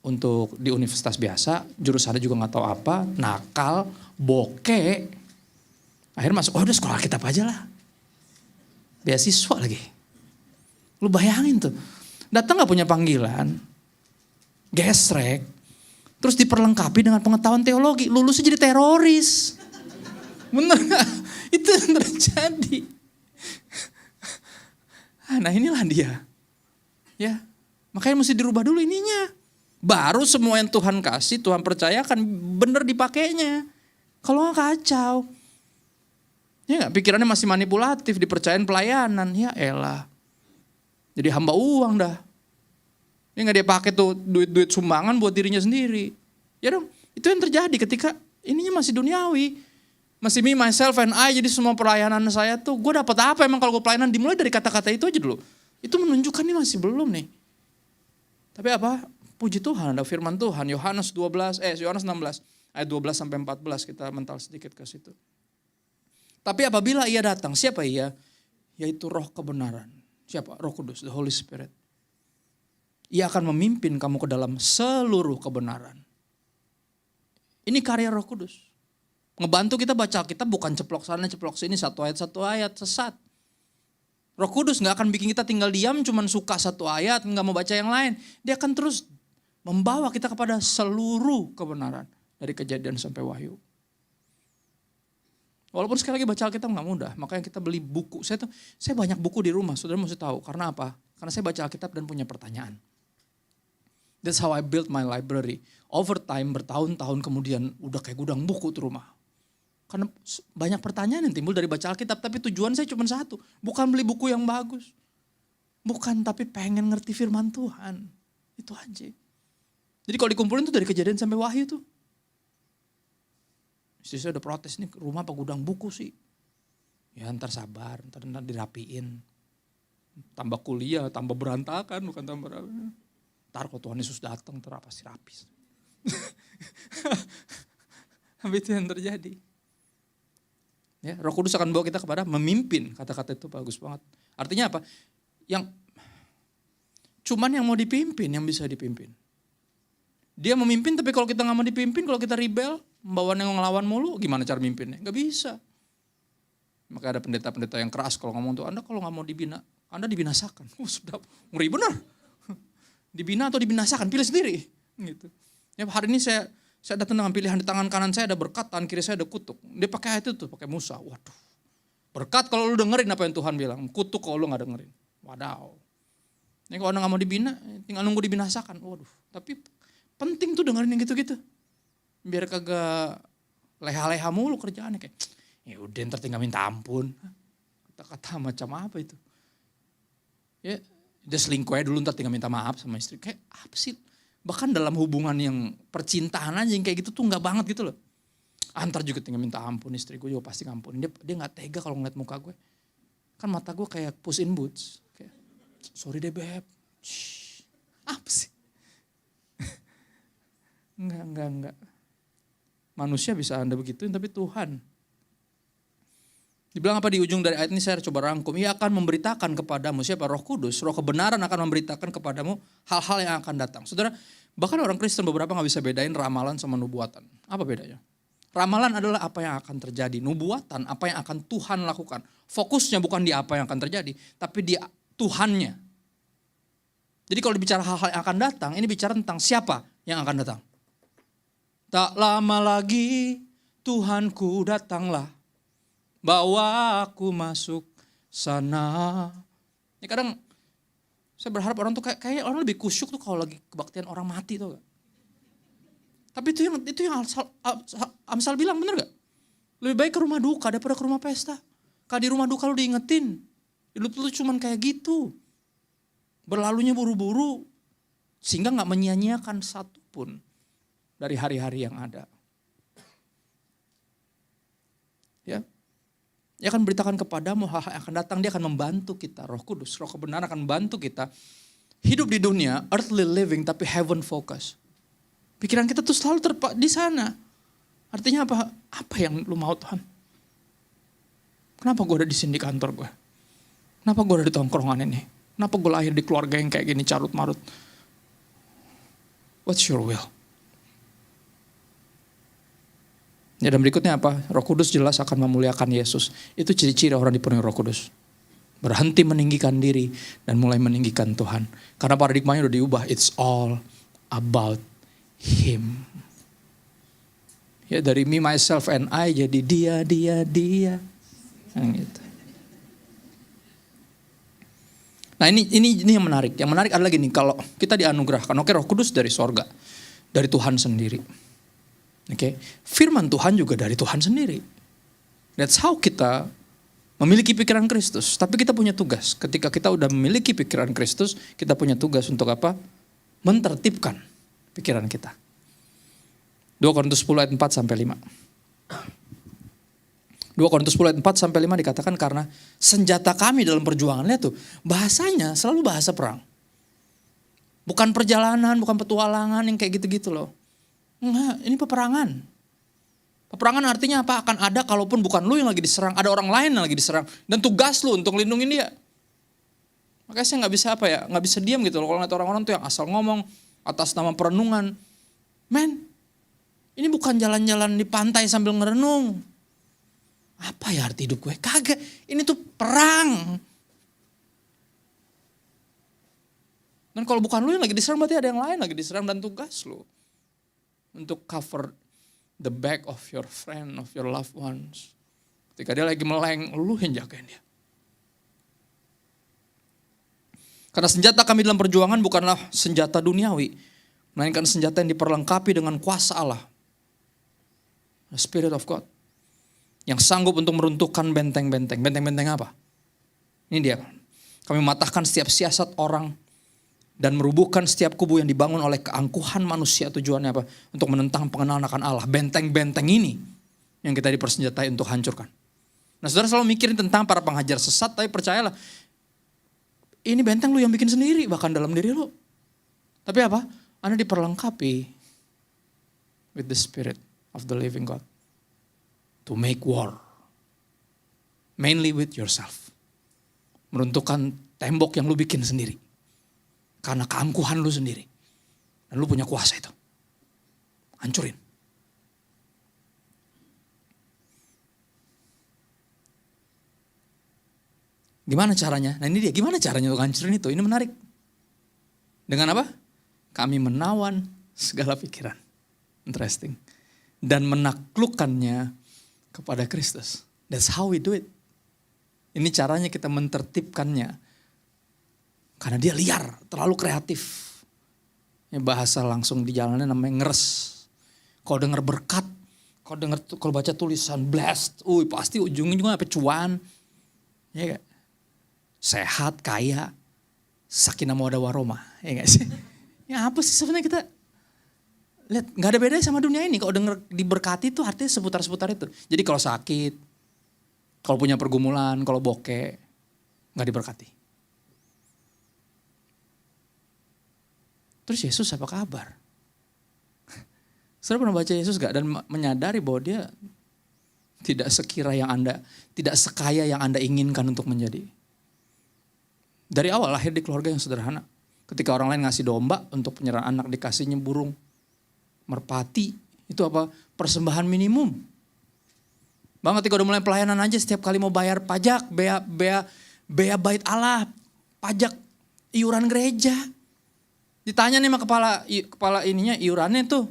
untuk di universitas biasa. Jurusannya juga gak tahu apa. Nakal, bokeh. Akhirnya masuk, udah sekolah Alkitab aja lah. Beasiswa lagi. Lu bayangin tuh. Datang gak punya panggilan. Gesrek. Terus diperlengkapi dengan pengetahuan teologi. Lulusnya jadi teroris. Bener gak? Itu yang terjadi. Nah inilah dia. Ya, makanya mesti dirubah dulu ininya. Baru semua yang Tuhan kasih, Tuhan percayakan bener dipakainya. Kalau gak kacau. Ya gak? Pikirannya masih manipulatif, dipercayain pelayanan. Ya elah. Jadi hamba uang dah. Ini gak dia pakai tuh duit-duit sumbangan buat dirinya sendiri. Ya dong, itu yang terjadi ketika ininya masih duniawi. Masih me, myself, and I, jadi semua pelayanan saya tuh, gue dapat apa emang kalau gue pelayanan, dimulai dari kata-kata itu aja dulu. Itu menunjukkan ini masih belum nih. Tapi apa? Puji Tuhan, ada firman Tuhan, Yohanes 16 ayat 12 sampai 14, kita mental sedikit ke situ. Tapi apabila ia datang, siapa ia? Yaitu roh kebenaran. Siapa? Roh Kudus, the Holy Spirit. Ia akan memimpin kamu ke dalam seluruh kebenaran. Ini karya Roh Kudus. Ngebantu kita baca Alkitab bukan ceplok sana ceplok sini satu ayat sesat. Roh Kudus gak akan bikin kita tinggal diam cuman suka satu ayat gak mau baca yang lain. Dia akan terus membawa kita kepada seluruh kebenaran. Dari Kejadian sampai Wahyu. Walaupun sekali lagi baca Alkitab gak mudah. Makanya kita beli buku. Saya banyak buku di rumah. Saudara mesti tahu. Karena apa? Karena saya baca Alkitab dan punya pertanyaan. That's how I built my library. Over time, bertahun-tahun kemudian udah kayak gudang buku tuh rumah. Karena banyak pertanyaan yang timbul dari baca Alkitab. Tapi tujuan saya cuma satu. Bukan beli buku yang bagus. Bukan, tapi pengen ngerti firman Tuhan. Itu aja. Jadi kalau dikumpulin tuh dari Kejadian sampai Wahyu tuh. Istri saya udah protes nih, rumah apa gudang buku sih. Ya ntar sabar, ntar dirapiin. Tambah kuliah, tambah berantakan, bukan tambah rapi. Ntar kalau Tuhan Yesus datang, ntar pasti rapis. Tapi itu yang terjadi. Ya, Roh Kudus akan bawa kita kepada memimpin. Kata-kata itu bagus banget. Artinya apa? Cuman yang mau dipimpin, yang bisa dipimpin. Dia memimpin, tapi kalau kita gak mau dipimpin, kalau kita rebel, membawa yang ngelawan mulu, gimana cara mimpinnya? Gak bisa. Maka ada pendeta-pendeta yang keras kalau ngomong tuh, Anda kalau gak mau dibina, Anda dibinasakan. Sudah, ngeri benar. Dibina atau dibinasakan, pilih sendiri. Gitu. Ya, hari ini saya datang dengan pilihan, di tangan kanan saya ada berkat, tangan kiri saya ada kutuk. Dia pakai ayat itu, pakai Musa. Waduh. Berkat kalau lu dengerin apa yang Tuhan bilang, kutuk kalau lu gak dengerin. Wadaw. Ini kalau Anda gak mau dibina, tinggal nunggu dibinasakan. Waduh. Tapi penting tuh dengerin yang gitu-gitu. Biar kagak leha-leha mulu kerjaannya. Kayak, ya udah ntar tinggal minta ampun. Kata-kata macam apa itu. Ya, dia selingkuh aja dulu ntar tinggal minta maaf sama istri. Kayak apa sih? Bahkan dalam hubungan yang percintaan aja yang kayak gitu tuh gak banget gitu loh. Antar juga tinggal minta ampun, istri gue juga pasti ngampunin. Dia gak tega kalau ngeliat muka gue. Kan mata gue kayak Puss in Boots. Kayak, sorry deh beb. Shhh, apa sih? Enggak. Manusia bisa Anda begituin, tapi Tuhan. Dibilang apa di ujung dari ayat ini, saya coba rangkum. Ia akan memberitakan kepadamu, siapa? Roh Kudus, roh kebenaran akan memberitakan kepadamu hal-hal yang akan datang. Saudara, bahkan orang Kristen beberapa gak bisa bedain ramalan sama nubuatan. Apa bedanya? Ramalan adalah apa yang akan terjadi. Nubuatan, apa yang akan Tuhan lakukan. Fokusnya bukan di apa yang akan terjadi, tapi di Tuhannya. Jadi kalau bicara hal-hal yang akan datang, ini bicara tentang siapa yang akan datang. Tak lama lagi Tuhanku datanglah, bawa aku masuk sana. Ini kadang saya berharap orang tuh kayak orang lebih kusyuk tuh kalau lagi kebaktian orang mati tuh gak? Tapi itu yang Amsal bilang, bener gak? Lebih baik ke rumah duka daripada ke rumah pesta. Kalau di rumah duka lu diingetin, Hidup lu cuman kayak gitu. Berlalunya buru-buru sehingga gak menyia-nyiakan satu pun dari hari-hari yang ada. Ya. Dia akan beritakan kepadamu hal-hal yang akan datang. Dia akan membantu kita. Roh Kudus, Roh kebenaran akan membantu kita. Hidup di dunia, earthly living tapi heaven focus. Pikiran kita tuh selalu di sana. Artinya apa? Apa yang lu mau Tuhan? Kenapa gue ada di sini di kantor gue? Kenapa gue ada di tongkrongan ini? Kenapa gue lahir di keluarga yang kayak gini carut marut? What's your will? Ya, dan berikutnya apa? Roh Kudus jelas akan memuliakan Yesus. Itu ciri-ciri orang dipenuhi Roh Kudus. Berhenti meninggikan diri dan mulai meninggikan Tuhan. Karena paradigmanya udah diubah. It's all about Him. Ya, dari me, myself, and I jadi dia. Nah, gitu. Nah ini yang menarik. Yang menarik adalah gini, kalau kita dianugerahkan, oke, Roh Kudus dari sorga, dari Tuhan sendiri. Oke, firman Tuhan juga dari Tuhan sendiri. That's how kita memiliki pikiran Kristus. Tapi kita punya tugas. Ketika kita udah memiliki pikiran Kristus, kita punya tugas untuk apa? Mentertibkan pikiran kita. 2 Korintus 10 ayat 4 sampai 5. 2 Korintus 10 ayat 4 sampai 5 dikatakan karena senjata kami dalam perjuangan. Lihat tuh, bahasanya selalu bahasa perang. Bukan perjalanan, bukan petualangan yang kayak gitu-gitu loh. Enggak, ini peperangan. Peperangan artinya apa? Akan ada kalaupun bukan lu yang lagi diserang, ada orang lain yang lagi diserang. Dan tugas lu untuk lindungin dia. Makanya saya gak bisa gak bisa diam gitu loh. Kalau ngeliat orang-orang tuh yang asal ngomong atas nama perenungan. Men, ini bukan jalan-jalan di pantai sambil ngerenung. Apa ya arti hidup gue? Kagak, ini tuh perang. Dan kalau bukan lu yang lagi diserang, berarti ada yang lain lagi diserang dan tugas lu. Untuk cover the back of your friend, of your loved ones. Ketika dia lagi meleng, lu yang jagain dia. Karena senjata kami dalam perjuangan bukanlah senjata duniawi. Melainkan senjata yang diperlengkapi dengan kuasa Allah. The Spirit of God. Yang sanggup untuk meruntuhkan benteng-benteng. Benteng-benteng apa? Ini dia. Kami mematahkan setiap siasat orang. Dan merubuhkan setiap kubu yang dibangun oleh keangkuhan manusia. Tujuannya apa? Untuk menentang pengenalan akan Allah. Benteng-benteng ini yang kita dipersenjatai untuk hancurkan. Nah, saudara selalu mikirin tentang para penghajar sesat. Tapi percayalah, ini benteng lu yang bikin sendiri. Bahkan dalam diri lu. Tapi apa? Anda diperlengkapi with the Spirit of the living God. To make war. Mainly with yourself. Meruntuhkan tembok yang lu bikin sendiri. Karena keangkuhan lu sendiri. Dan lu punya kuasa itu. Hancurin. Gimana caranya? Nah ini dia, gimana caranya untuk hancurin itu? Ini menarik. Dengan apa? Kami menawan segala pikiran. Interesting. Dan menaklukkannya kepada Kristus. That's how we do it. Ini caranya kita mentertibkannya. Karena dia liar, terlalu kreatif. Ya, bahasa langsung di jalannya namanya ngeres. Kalau denger berkat, kalau baca tulisan blessed, pasti ujungnya juga apa? Cuan. Ya gak? Sehat, kaya, sakinah mawaddah warahmah. Ya gak sih? Ya apa sih sebenarnya kita lihat, gak ada bedanya sama dunia ini. Kalau denger diberkati itu artinya seputar-seputar itu. Jadi kalau sakit, kalau punya pergumulan, kalau bokeh, gak diberkati. Terus Yesus apa kabar? Saudara pernah baca Yesus gak? Dan menyadari bahwa dia tidak tidak sekaya yang Anda inginkan untuk menjadi. Dari awal lahir di keluarga yang sederhana. Ketika orang lain ngasih domba untuk penyerahan anak, dikasihnya burung merpati. Itu apa? Persembahan minimum. Bang, ketika udah mulai pelayanan aja setiap kali mau bayar pajak, bea bait Allah, pajak iuran gereja. Ditanya nih sama kepala ininya, iurannya tuh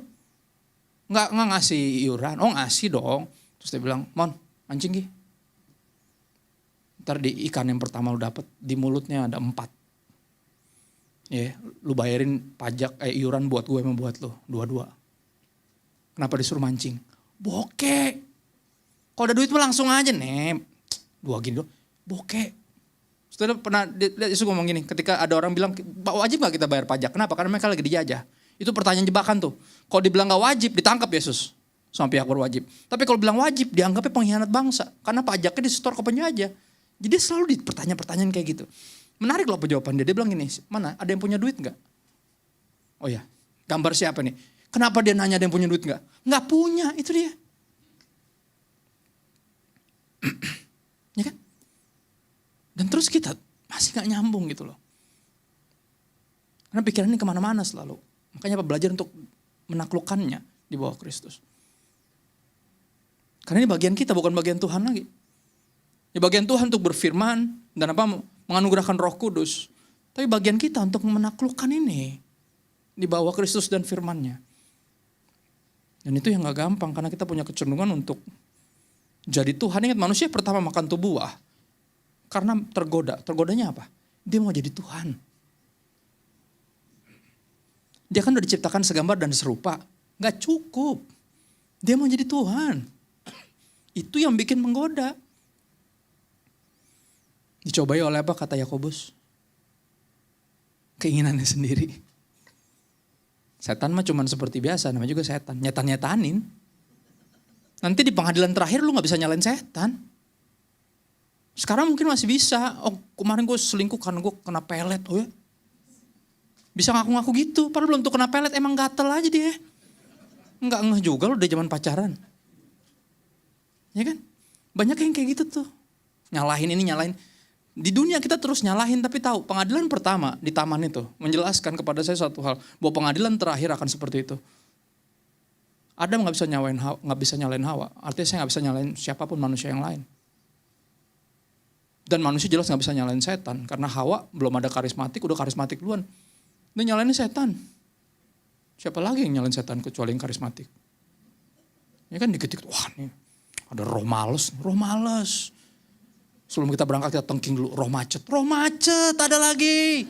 nggak ngasih iuran. Oh ngasih dong. Terus dia bilang, Mon, mancing Gi. Ntar di ikan yang pertama lu dapet, di mulutnya ada 4. Ya, lu bayarin pajak iuran buat gue sama buat lu, 2-2. Kenapa disuruh mancing? Bokeh. Kalau ada duit mah langsung aja, 2 gini doang. Bokeh. Terus Saudara pernah Yesus ngomong gini, ketika ada orang bilang, wajib gak kita bayar pajak? Kenapa? Karena mereka lagi dijajah. Itu pertanyaan jebakan tuh. Kalau dibilang gak wajib, ditangkap Yesus sama pihak berwajib. Tapi kalau bilang wajib, dianggapnya pengkhianat bangsa. Karena pajaknya disetor ke penjajah. Jadi selalu di pertanyaan-pertanyaan kayak gitu. Menarik loh jawaban dia. Dia bilang gini, mana ada yang punya duit gak? Oh ya, gambar siapa nih? Kenapa dia nanya ada yang punya duit gak? Gak punya, itu dia. Ya kan? Dan terus kita masih gak nyambung gitu loh. Karena pikiran ini kemana-mana selalu. Makanya belajar untuk menaklukkannya di bawah Kristus. Karena ini bagian kita, bukan bagian Tuhan lagi. Ya bagian Tuhan untuk berfirman dan menganugerahkan Roh Kudus. Tapi bagian kita untuk menaklukkan ini di bawah Kristus dan firman-Nya. Dan itu yang gak gampang karena kita punya kecenderungan untuk jadi Tuhan. Ingat manusia pertama makan tuh buah karena tergoda. Tergodanya apa? Dia mau jadi Tuhan. Dia kan udah diciptakan segambar dan serupa. Gak cukup. Dia mau jadi Tuhan. Itu yang bikin menggoda. Dicobai oleh apa kata Yakobus? Keinginannya sendiri. Setan mah cuman seperti biasa, namanya juga setan. Nyetan-nyetanin. Nanti di pengadilan terakhir lu gak bisa nyalain setan. Sekarang mungkin masih bisa. Oh kemarin gue selingkuh karena gue kena pelet. Oh ya. Bisa ngaku-ngaku gitu. Padahal belum tuh kena pelet, emang gatel aja dia. Enggak ngeh juga lu udah zaman pacaran. Ya kan? Banyak yang kayak gitu tuh. Nyalahin ini, nyalahin. Di dunia kita terus nyalahin, tapi tahu pengadilan pertama di taman itu menjelaskan kepada saya satu hal. Bahwa pengadilan terakhir akan seperti itu. Adam gak bisa nyalain Hawa. Artinya saya gak bisa nyalain siapapun manusia yang lain. Dan manusia jelas gak bisa nyalain setan. Karena Hawa belum ada karismatik, udah karismatik duluan. Dan nyalainnya setan. Siapa lagi yang nyalain setan kecuali yang karismatik? Ya kan dikit-dikit, wah nih ada roh males. Roh males. Sebelum kita berangkat kita tengking dulu, roh macet. Roh macet ada lagi.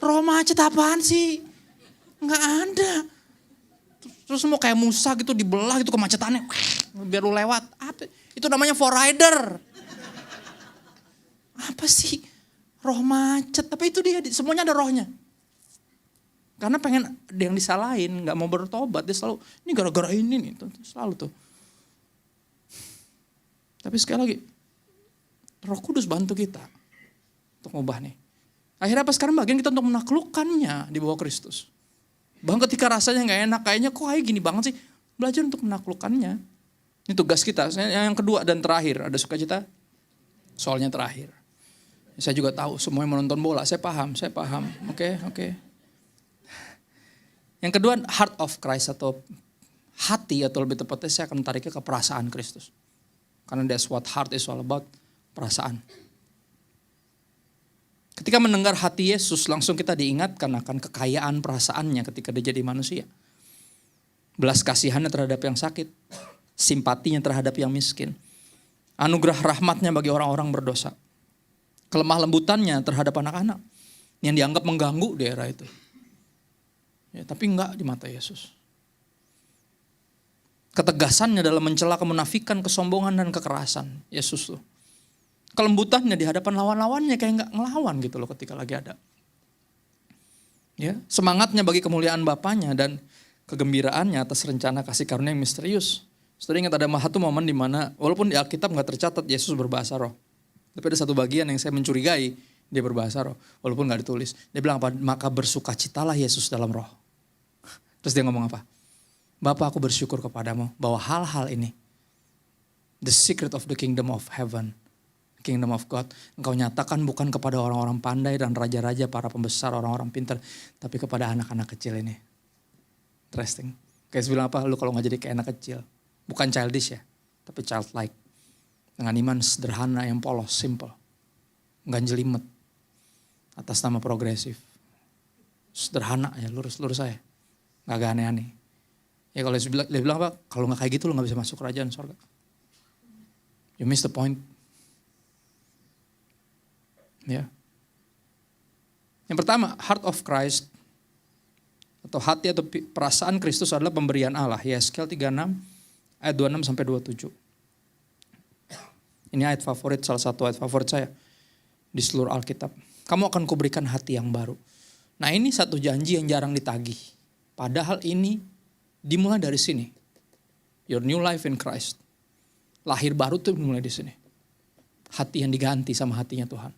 Roh macet apaan sih? Nggak ada. Terus mau kayak Musa gitu dibelah gitu kemacetannya. Biar lu lewat. Apa? Itu namanya forrider. Apa sih? Roh macet. Tapi itu dia, semuanya ada rohnya. Karena pengen ada yang disalahin, gak mau bertobat. Dia selalu, ini gara-gara ini nih. Selalu tuh. Tapi sekali lagi, Roh Kudus bantu kita untuk ngubah nih. Akhirnya apa sekarang bagian kita untuk menaklukkannya di bawah Kristus. Bahkan ketika rasanya gak enak, kayaknya kok kayak gini banget sih. Belajar untuk menaklukkannya. Ini tugas kita. Yang kedua dan terakhir, ada sukacita. Soalnya terakhir. Saya juga tahu semua yang menonton bola, saya paham. Oke. Yang kedua, heart of Christ atau hati atau lebih tepatnya saya akan tariknya ke perasaan Kristus. Karena that's what heart is all about, perasaan. Ketika mendengar hati Yesus, langsung kita diingatkan akan kekayaan perasaannya ketika dia jadi manusia. Belas kasihannya terhadap yang sakit, simpatinya terhadap yang miskin. Anugerah rahmatnya bagi orang-orang berdosa. Kelemah lembutannya terhadap anak-anak yang dianggap mengganggu di era itu. Ya, tapi enggak di mata Yesus. Ketegasannya dalam mencela kemunafikan, kesombongan dan kekerasan Yesus tuh. Kelembutannya di hadapan lawan-lawannya kayak enggak ngelawan gitu loh ketika lagi ada. Ya, semangatnya bagi kemuliaan Bapanya dan kegembiraannya atas rencana kasih karunia yang misterius. Saudara ingat ada satu momen di mana walaupun di Alkitab enggak tercatat Yesus berbahasa roh. Tapi ada satu bagian yang saya mencurigai dia berbahasa roh. Walaupun enggak ditulis. Dia bilang apa? Maka bersukacitalah Yesus dalam roh. Terus dia ngomong apa? Bapa, aku bersyukur kepadamu bahwa hal-hal ini, the secret of the kingdom of heaven, kingdom of God, engkau nyatakan bukan kepada orang-orang pandai dan raja-raja, para pembesar, orang-orang pintar, tapi kepada anak-anak kecil ini. Interesting. Kayak bilang apa? Lu kalau gak jadi kayak anak kecil, bukan childish ya, tapi childlike. Dengan iman sederhana yang polos, simple. Gak jelimet. Atas nama progresif. Sederhana ya, lurus-lurus aja. Gak aneh-aneh. Ya kalau dia bilang apa? Kalau gak kayak gitu lu gak bisa masuk kerajaan surga. You miss the point. Ya. Yang pertama, heart of Christ. Atau hati atau perasaan Kristus adalah pemberian Allah. Yeskel 36 ayat 26 sampai 27. Ini ayat favorit, salah satu ayat favorit saya. di seluruh Alkitab. Kamu akan kuberikan hati yang baru. Nah ini satu janji yang jarang ditagih. Padahal ini dimulai dari sini. Your new life in Christ. Lahir baru tuh dimulai di sini. Hati yang diganti sama hatinya Tuhan.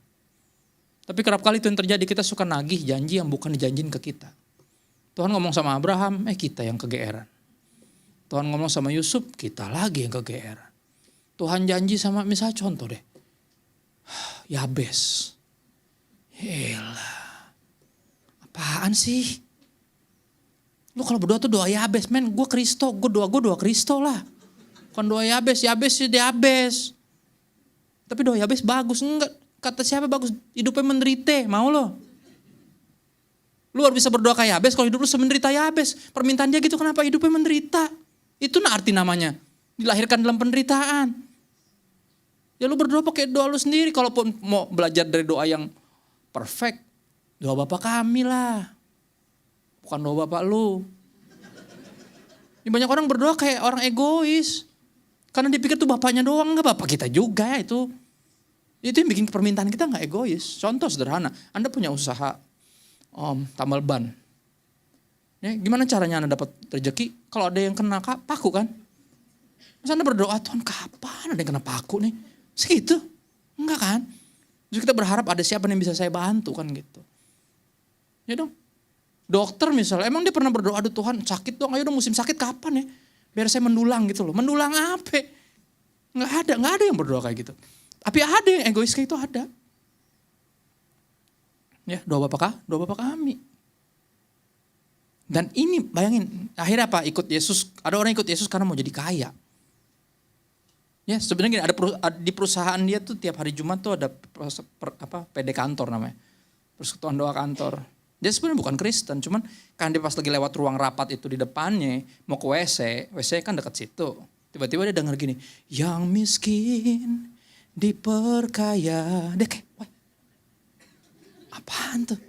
Tapi kerap kali itu yang terjadi, kita suka nagih janji yang bukan dijanjin ke kita. Tuhan ngomong sama Abraham, kita yang kegeeran. Tuhan ngomong sama Yusuf, kita lagi yang kegeeran. Tuhan janji sama, misalnya contoh deh. Yabes. Yelah. Apaan sih? Lu kalau berdoa tuh doa Yabes, men. Gue Kristo, gue doa Kristo lah. Bukan doa Yabes sih Yabes. Tapi doa Yabes bagus, enggak. Kata siapa bagus? Hidupnya menderita, mau lo? Lu harus bisa berdoa kayak Yabes kalau hidup lu semenderita Yabes. Permintaan dia gitu, kenapa hidupnya menderita? Itu arti namanya. Dilahirkan dalam penderitaan. Ya lu berdoa pakai doa lu sendiri. Kalaupun mau belajar dari doa yang perfect, doa Bapa kami lah. Bukan doa Bapak lu. Ini banyak orang berdoa kayak orang egois. Karena dipikir tuh bapaknya doang, enggak bapak kita juga ya itu. Itu yang bikin permintaan kita enggak egois. Contoh sederhana, Anda punya usaha tambal ban. Ya, gimana caranya Anda dapat rezeki? Kalau ada yang kena paku kan? Terus Anda berdoa, Tuhan kapan ada yang kena paku nih? Segitu? Enggak kan? Terus kita berharap ada siapa yang bisa saya bantu kan gitu. Ya dong. Dokter misalnya, emang dia pernah berdoa, aduh Tuhan sakit dong, ayo dong musim sakit kapan ya? Biar saya mendulang gitu loh. Mendulang apa? Nggak ada yang berdoa kayak gitu. Tapi ada yang egois kayak itu ada. Ya, doa Bapa kami. Dan ini bayangin, akhirnya apa? Ikut Yesus, ada orang ikut Yesus karena mau jadi kaya. Ya, sebenarnya gini, ada di perusahaan dia tuh tiap hari Jumat tuh ada PD kantor namanya. Persekutuan doa kantor. Dia sebenarnya bukan Kristen, cuman kan dia pas lagi lewat ruang rapat itu di depannya, mau ke WC kan dekat situ. Tiba-tiba dia dengar gini, yang miskin diperkaya. Dia kayak, wah, apaan tuh?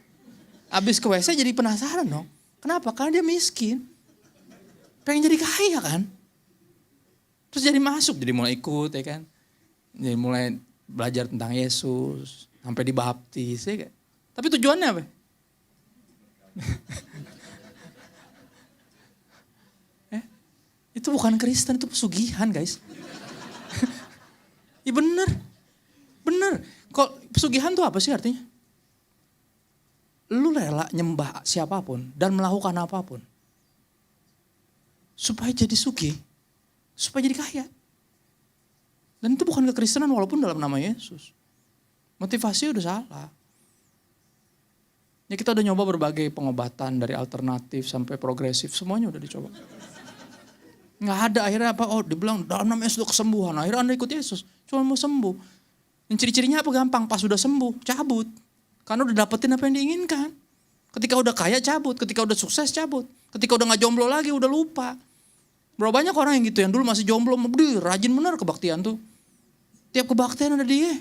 Abis ke WC jadi penasaran dong. Kenapa? Karena dia miskin. Pengen jadi kaya kan? Terus jadi masuk, jadi mulai ikut ya kan. Jadi mulai belajar tentang Yesus, sampai dibaptis ya kan. Tapi tujuannya apa? Itu bukan Kristen, itu pesugihan guys. Ya bener. Kok pesugihan tuh apa sih artinya? Lu rela nyembah siapapun dan melakukan apapun. Supaya jadi sugih. Supaya jadi kaya. Dan itu bukan kekristenan walaupun dalam nama Yesus. Motivasi udah salah. Ya kita udah nyoba berbagai pengobatan dari alternatif sampai progresif. Semuanya udah dicoba. Nggak ada akhirnya apa? Oh dibilang dalam nama Yesus kesembuhan. Akhirnya Anda ikut Yesus. Cuma mau sembuh. Dan ciri-cirinya apa gampang? Pas udah sembuh cabut. Karena udah dapetin apa yang diinginkan. Ketika udah kaya cabut. Ketika udah sukses cabut. Ketika udah gak jomblo lagi udah lupa. Berapa banyak orang yang gitu. Yang dulu masih jomblo. Rajin bener kebaktian tuh. Tiap kebaktian ada dia.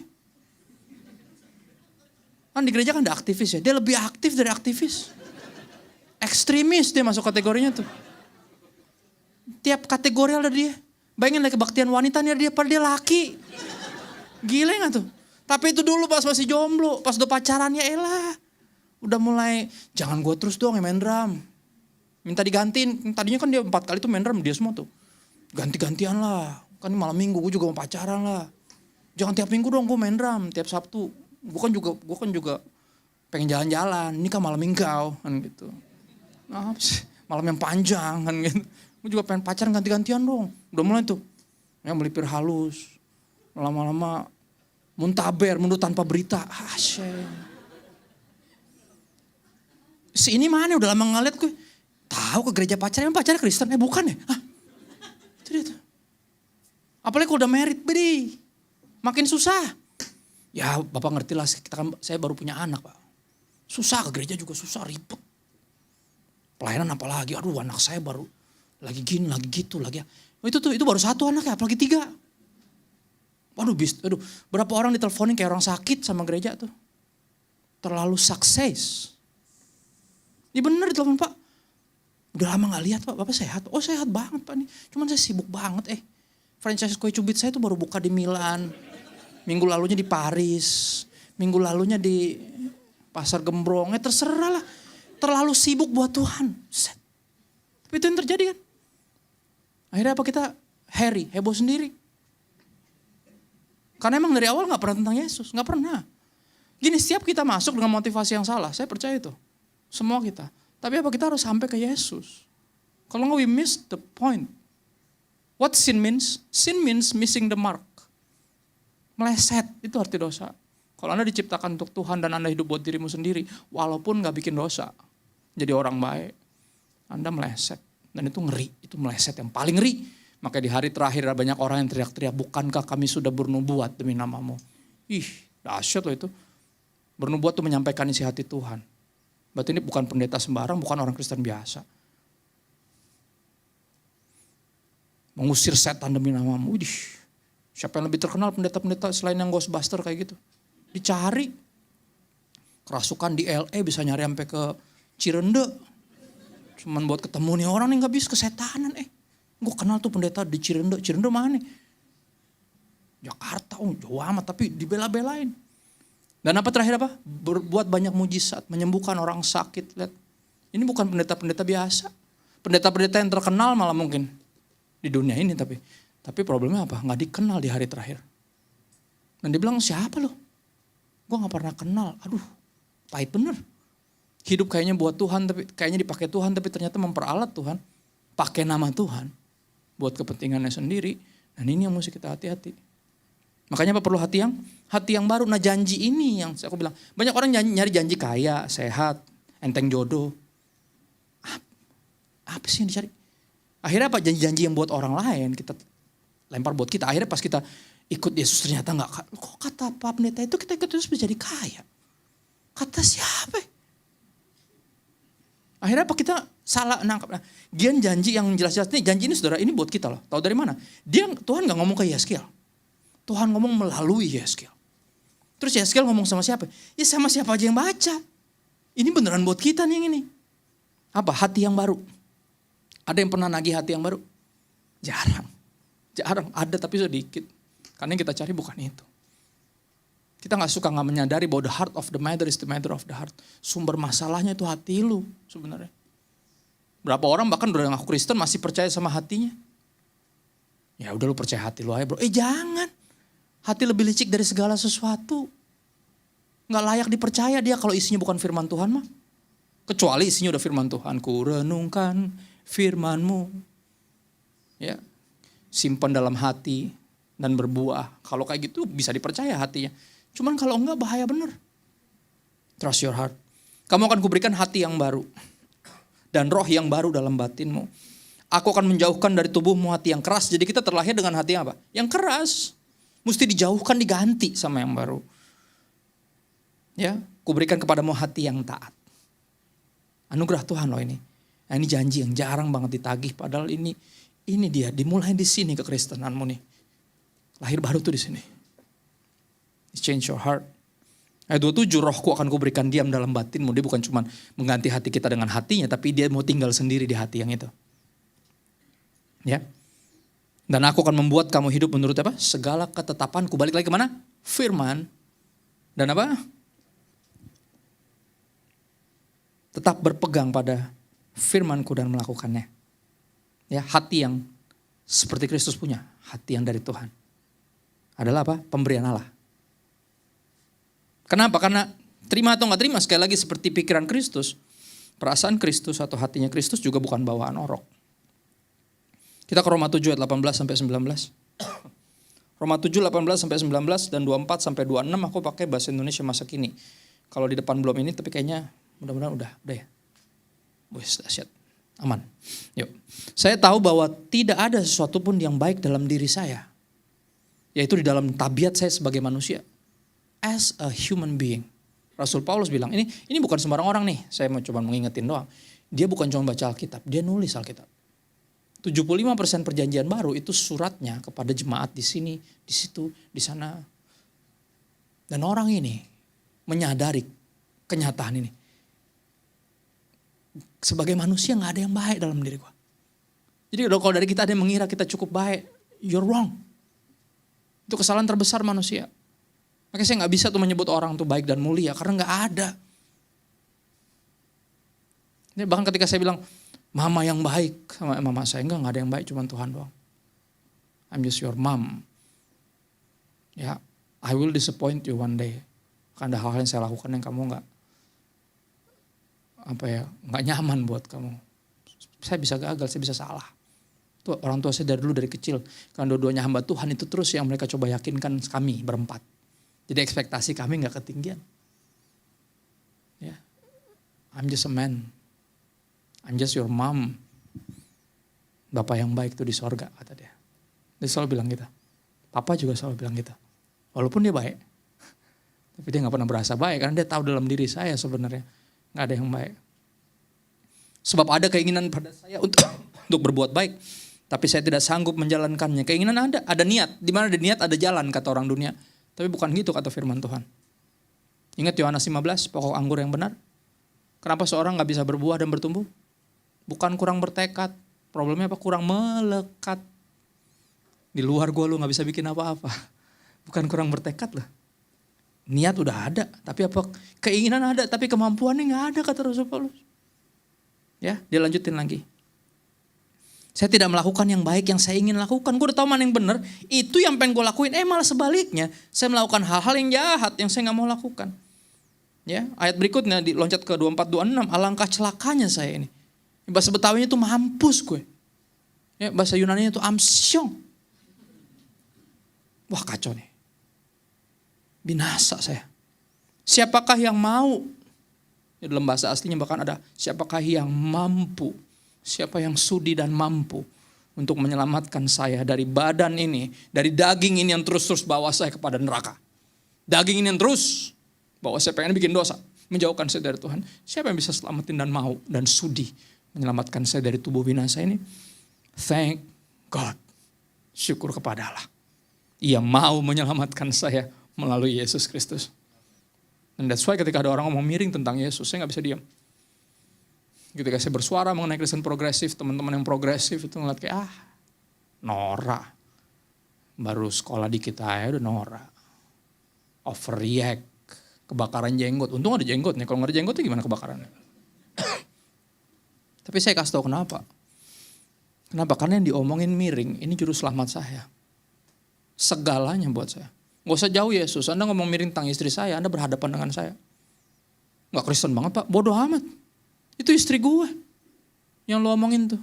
Kan di gereja kan ada aktivis ya. Dia lebih aktif dari aktivis. Ekstremis dia masuk kategorinya tuh. Tiap kategori ada dia. Bayangin dari kebaktian wanita nih dia pada dia laki. Gila gak tuh? Tapi itu dulu pas masih jomblo. Pas udah pacaran ya elah. Udah mulai jangan gue terus dong yang main drum. Minta digantiin. Tadinya kan dia 4 kali tuh main drum dia semua tuh. Ganti-gantian lah. Kan malam minggu gue juga mau pacaran lah. Jangan tiap minggu dong gue main drum. Tiap Sabtu. Gue kan juga pengen jalan-jalan. Ini kan malam minggu kan gitu. Nah, malam yang panjang kan gitu. Gue juga pengen pacaran ganti-gantian dong. Udah mulai tuh. Ya melipir halus. Lama-lama muntaber, mundur tanpa berita. Si ini mana udah lama ngeliat gue. Tahu ke gereja pacaran, emang pacarnya Kristen? Bukan ya? Itu dia tuh. Apalagi kalau udah married, beri. Makin susah. Ya Bapak ngerti lah, saya baru punya anak Pak. Susah ke gereja juga susah, ribet. Pelayanan apalagi, aduh anak saya baru lagi gini, lagi gitu, lagi ya. Itu baru 1 anak ya, apalagi 3. Waduh, berapa orang diteleponin kayak orang sakit sama gereja tuh. Terlalu sukses. Ini bener ditelepon Pak. Udah lama gak lihat Pak, Bapak sehat? Oh sehat banget Pak nih, cuman saya sibuk banget franchise kue cubit saya tuh baru buka di Milan. Minggu lalunya di Paris. Minggu lalunya di pasar Gembrong. Terserah lah. Terlalu sibuk buat Tuhan. Set. Tapi itu yang terjadi kan. Akhirnya apa, kita heboh sendiri. Karena emang dari awal gak pernah tentang Yesus. Gak pernah. Gini, setiap kita masuk dengan motivasi yang salah. Saya percaya itu. Semua kita. Tapi apa, kita harus sampai ke Yesus. Kalau nggak, we miss the point. What sin means? Sin means missing the mark. Meleset, itu arti dosa. Kalau Anda diciptakan untuk Tuhan dan Anda hidup buat dirimu sendiri, walaupun gak bikin dosa, jadi orang baik, Anda meleset. Dan itu ngeri, itu meleset yang paling ngeri. Maka di hari terakhir ada banyak orang yang teriak-teriak, bukankah kami sudah bernubuat demi namamu? Ih, dahsyat loh itu. Bernubuat itu menyampaikan isi hati Tuhan. Berarti ini bukan pendeta sembarang, bukan orang Kristen biasa. Mengusir setan demi namamu. Widih, siapa yang lebih terkenal pendeta-pendeta selain yang Ghostbuster kayak gitu? Dicari. Kerasukan di LA bisa nyari sampai ke Cirende. Cuman buat ketemu nih orang nih gak bisa, kesetanan. Gue kenal tuh pendeta di Cirende. Cirende mana nih? Jakarta, jauh amat, tapi dibela-belain. Dan apa terakhir apa? Berbuat banyak mujizat, menyembuhkan orang sakit. Lihat, ini bukan pendeta-pendeta biasa. Pendeta-pendeta yang terkenal malah mungkin di dunia ini, tapi problemnya apa? Nggak dikenal di hari terakhir. Dan dia bilang, siapa lo? Gue nggak pernah kenal. Aduh, pahit bener. Hidup kayaknya buat Tuhan, tapi kayaknya dipakai Tuhan, tapi ternyata memperalat Tuhan. Pakai nama Tuhan buat kepentingannya sendiri. Dan ini yang mesti kita hati-hati. Makanya apa, perlu hati yang baru. Nah, janji ini yang aku bilang, banyak orang nyari janji kaya, sehat, enteng jodoh. Apa sih yang dicari? Akhirnya apa, janji-janji yang buat orang lain kita lempar buat kita. Akhirnya pas kita ikut Yesus ternyata enggak. Kok kata Pak Pendeta itu kita ikut Yesus bisa jadi kaya? Kata siapa? Akhirnya apa, kita salah nangkap. Nah, dia janji yang jelas-jelas nih, janji ini saudara, ini buat kita loh. Tahu dari mana? Tuhan gak ngomong ke Yeskiel. Tuhan ngomong melalui Yeskiel. Terus Yeskiel ngomong sama siapa? Ya sama siapa aja yang baca. Ini beneran buat kita nih yang ini. Apa? Hati yang baru. Ada yang pernah nagih hati yang baru? Jarang. Ada tapi sedikit. Karena yang kita cari bukan itu. Kita gak menyadari bahwa the heart of the matter is the matter of the heart. Sumber masalahnya itu hati lu sebenarnya. Berapa orang bahkan udah ngaku Kristen masih percaya sama hatinya. Ya udah, lu percaya hati lu aja bro. Jangan. Hati lebih licik dari segala sesuatu. Gak layak dipercaya dia kalau isinya bukan firman Tuhan mah. Kecuali isinya udah firman Tuhan. Ku renungkan firman-Mu. Ya. Simpan dalam hati dan berbuah. Kalau kayak gitu bisa dipercaya hatinya. Cuman kalau enggak bahaya bener. Trust your heart. Kamu akan kuberikan hati yang baru. Dan roh yang baru dalam batinmu. Aku akan menjauhkan dari tubuhmu hati yang keras. Jadi kita terlahir dengan hati yang apa? Yang keras. Mesti dijauhkan, diganti sama yang baru. Ya, kuberikan kepadamu hati yang taat. Anugerah Tuhan loh ini. Nah, ini janji yang jarang banget ditagih. Padahal ini dia dimulai di sini kekristenanmu nih. Lahir baru tuh di sini. Change your heart. Ayat 27, rohku akan kuberikan diam dalam batinmu. Dia bukan cuma mengganti hati kita dengan hatinya, tapi dia mau tinggal sendiri di hati yang itu. Ya. Dan aku akan membuat kamu hidup menurut apa? Segala ketetapanku. Balik lagi kemana? Firman. Dan apa? Tetap berpegang pada firmanku dan melakukannya. Ya, hati yang seperti Kristus punya. Hati yang dari Tuhan. Adalah apa? Pemberian Allah. Kenapa? Karena terima atau gak terima, sekali lagi seperti pikiran Kristus. Perasaan Kristus atau hatinya Kristus juga bukan bawaan orok. Kita ke Roma 7 ayat 18 sampai 19. Roma 7 18 sampai 19 dan 24 sampai 26 aku pakai bahasa Indonesia masa kini. Kalau di depan belum ini, tapi kayaknya mudah-mudahan udah ya. Wes, dahsyat. Aman. Yuk. Saya tahu bahwa tidak ada sesuatu pun yang baik dalam diri saya. Yaitu di dalam tabiat saya sebagai manusia. As a human being. Rasul Paulus bilang, ini bukan sembarang orang nih. Saya mau coba mengingetin doang. Dia bukan cuma baca Alkitab, dia nulis Alkitab. 75% perjanjian baru itu suratnya kepada jemaat di sini, di situ, di sana. Dan orang ini menyadari kenyataan ini. Sebagai manusia gak ada yang baik dalam diri gua. Jadi kalau dari kita ada yang mengira kita cukup baik, you're wrong. Itu kesalahan terbesar manusia. Makanya saya nggak bisa tuh menyebut orang tuh baik dan mulia karena nggak ada. Bahkan ketika saya bilang mama yang baik sama mama saya, enggak ada yang baik, cuma Tuhan doang. I'm just your mom. Ya, I will disappoint you one day. Karena ada hal-hal yang saya lakukan yang kamu nggak nyaman buat kamu. Saya bisa gagal, saya bisa salah. Tuh, orang tua saya dari dulu dari kecil, karena dua-duanya hamba Tuhan itu terus yang mereka coba yakinkan kami berempat. Jadi ekspektasi kami nggak ketinggian. Ya, I'm just a man. I'm just your mom. Bapak yang baik tuh di sorga, kata dia. Dia selalu bilang gitu. Papa juga selalu bilang gitu. Walaupun dia baik. Tapi dia gak pernah berasa baik. Karena dia tahu dalam diri saya sebenarnya gak ada yang baik. Sebab ada keinginan pada saya untuk berbuat baik. Tapi saya tidak sanggup menjalankannya. Keinginan ada niat. Di mana ada niat ada jalan, kata orang dunia. Tapi bukan gitu kata firman Tuhan. Ingat Yohanes 15, pokok anggur yang benar. Kenapa seorang gak bisa berbuah dan bertumbuh? Bukan kurang bertekad. Problemnya apa? Kurang melekat. Di luar gua lu gak bisa bikin apa-apa. Bukan kurang bertekad lah. Niat udah ada. Tapi apa? Keinginan ada. Tapi kemampuannya gak ada, kata Rasul Paulus. Ya, dia lanjutin lagi. Saya tidak melakukan yang baik yang saya ingin lakukan. Gue udah tahu mana yang benar. Itu yang pengen gue lakuin. Malah sebaliknya. Saya melakukan hal-hal yang jahat yang saya gak mau lakukan. Ya, ayat berikutnya diloncat ke 24-26. Alangkah celakanya saya ini. Bahasa Betawinya itu mampus gue. Ya, bahasa Yunaninya itu amsyong. Wah, kacau nih. Binasa saya. Siapakah yang mau? Ya, dalam bahasa aslinya bahkan ada siapakah yang mampu? Siapa yang sudi dan mampu untuk menyelamatkan saya dari badan ini, dari daging ini yang terus-terus bawa saya kepada neraka. Daging ini yang terus bawa saya pengen bikin dosa, menjauhkan saya dari Tuhan. Siapa yang bisa selamatin dan mau dan sudi menyelamatkan saya dari tubuh binasa ini? Thank God. Syukur kepada Allah. Ia mau menyelamatkan saya melalui Yesus Kristus. And that's why ketika ada orang ngomong miring tentang Yesus, saya gak bisa diam. Ketika saya bersuara mengenai Kristen progresif, teman-teman yang progresif itu ngeliat kayak norak. Baru sekolah dikit aja udah norak. Overreact. Kebakaran jenggot. Untung ada jenggotnya. Kalau gak ada jenggotnya gimana kebakarannya? Tapi saya kasih tahu kenapa. Kenapa? Karena yang diomongin miring, ini juru selamat saya. Segalanya buat saya. Gak usah jauh Yesus. Anda ngomong miring tentang istri saya, Anda berhadapan dengan saya. Gak Kristen banget Pak, bodoh amat. Itu istri gue. Yang lo omongin tuh.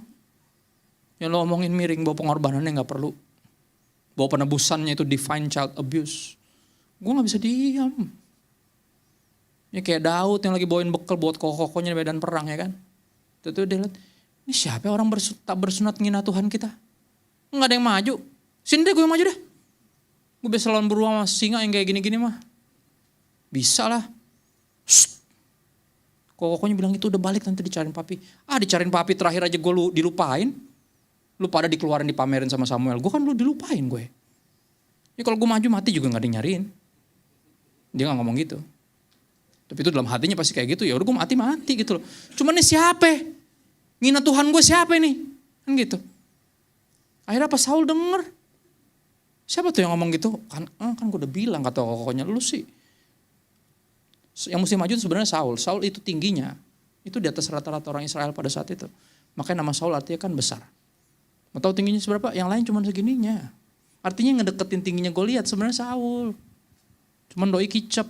Yang lo omongin miring, bawa pengorbanannya gak perlu. Bawa penebusannya itu divine child abuse. Gue gak bisa diam. Ya kayak Daud yang lagi bawain bekal buat kokoh-kokohnya di medan perang ya kan. Itu dia lihat, ini siapa orang tak bersunat ngina Tuhan kita? Gak ada yang maju. Sini deh gue yang maju deh. Gue bisa lawan beruang sama singa yang kayak gini-gini mah. Bisa lah. Kokohnya bilang itu udah balik nanti dicariin papi. Dicariin papi terakhir aja gue dilupain. Lu pada dikeluarin dipamerin sama Samuel. Gue kan lu dilupain gue. Ya kalau gue maju mati juga gak ada yang nyariin. Dia gak ngomong gitu. Tapi itu dalam hatinya pasti kayak gitu. Ya udah gue mati gitu loh. Cuman ini siapa? Ngina Tuhan gue siapa ini? Kan gitu. Akhirnya pas Saul denger. Siapa tuh yang ngomong gitu? Kan gue udah bilang kata kokohnya lu sih. Yang mesti maju itu sebenarnya Saul. Saul itu tingginya. Itu di atas rata-rata orang Israel pada saat itu. Makanya nama Saul artinya kan besar. Mau tahu tingginya seberapa? Yang lain cuma segininya. Artinya ngedeketin tingginya Goliat sebenarnya Saul. Cuman doi kicap.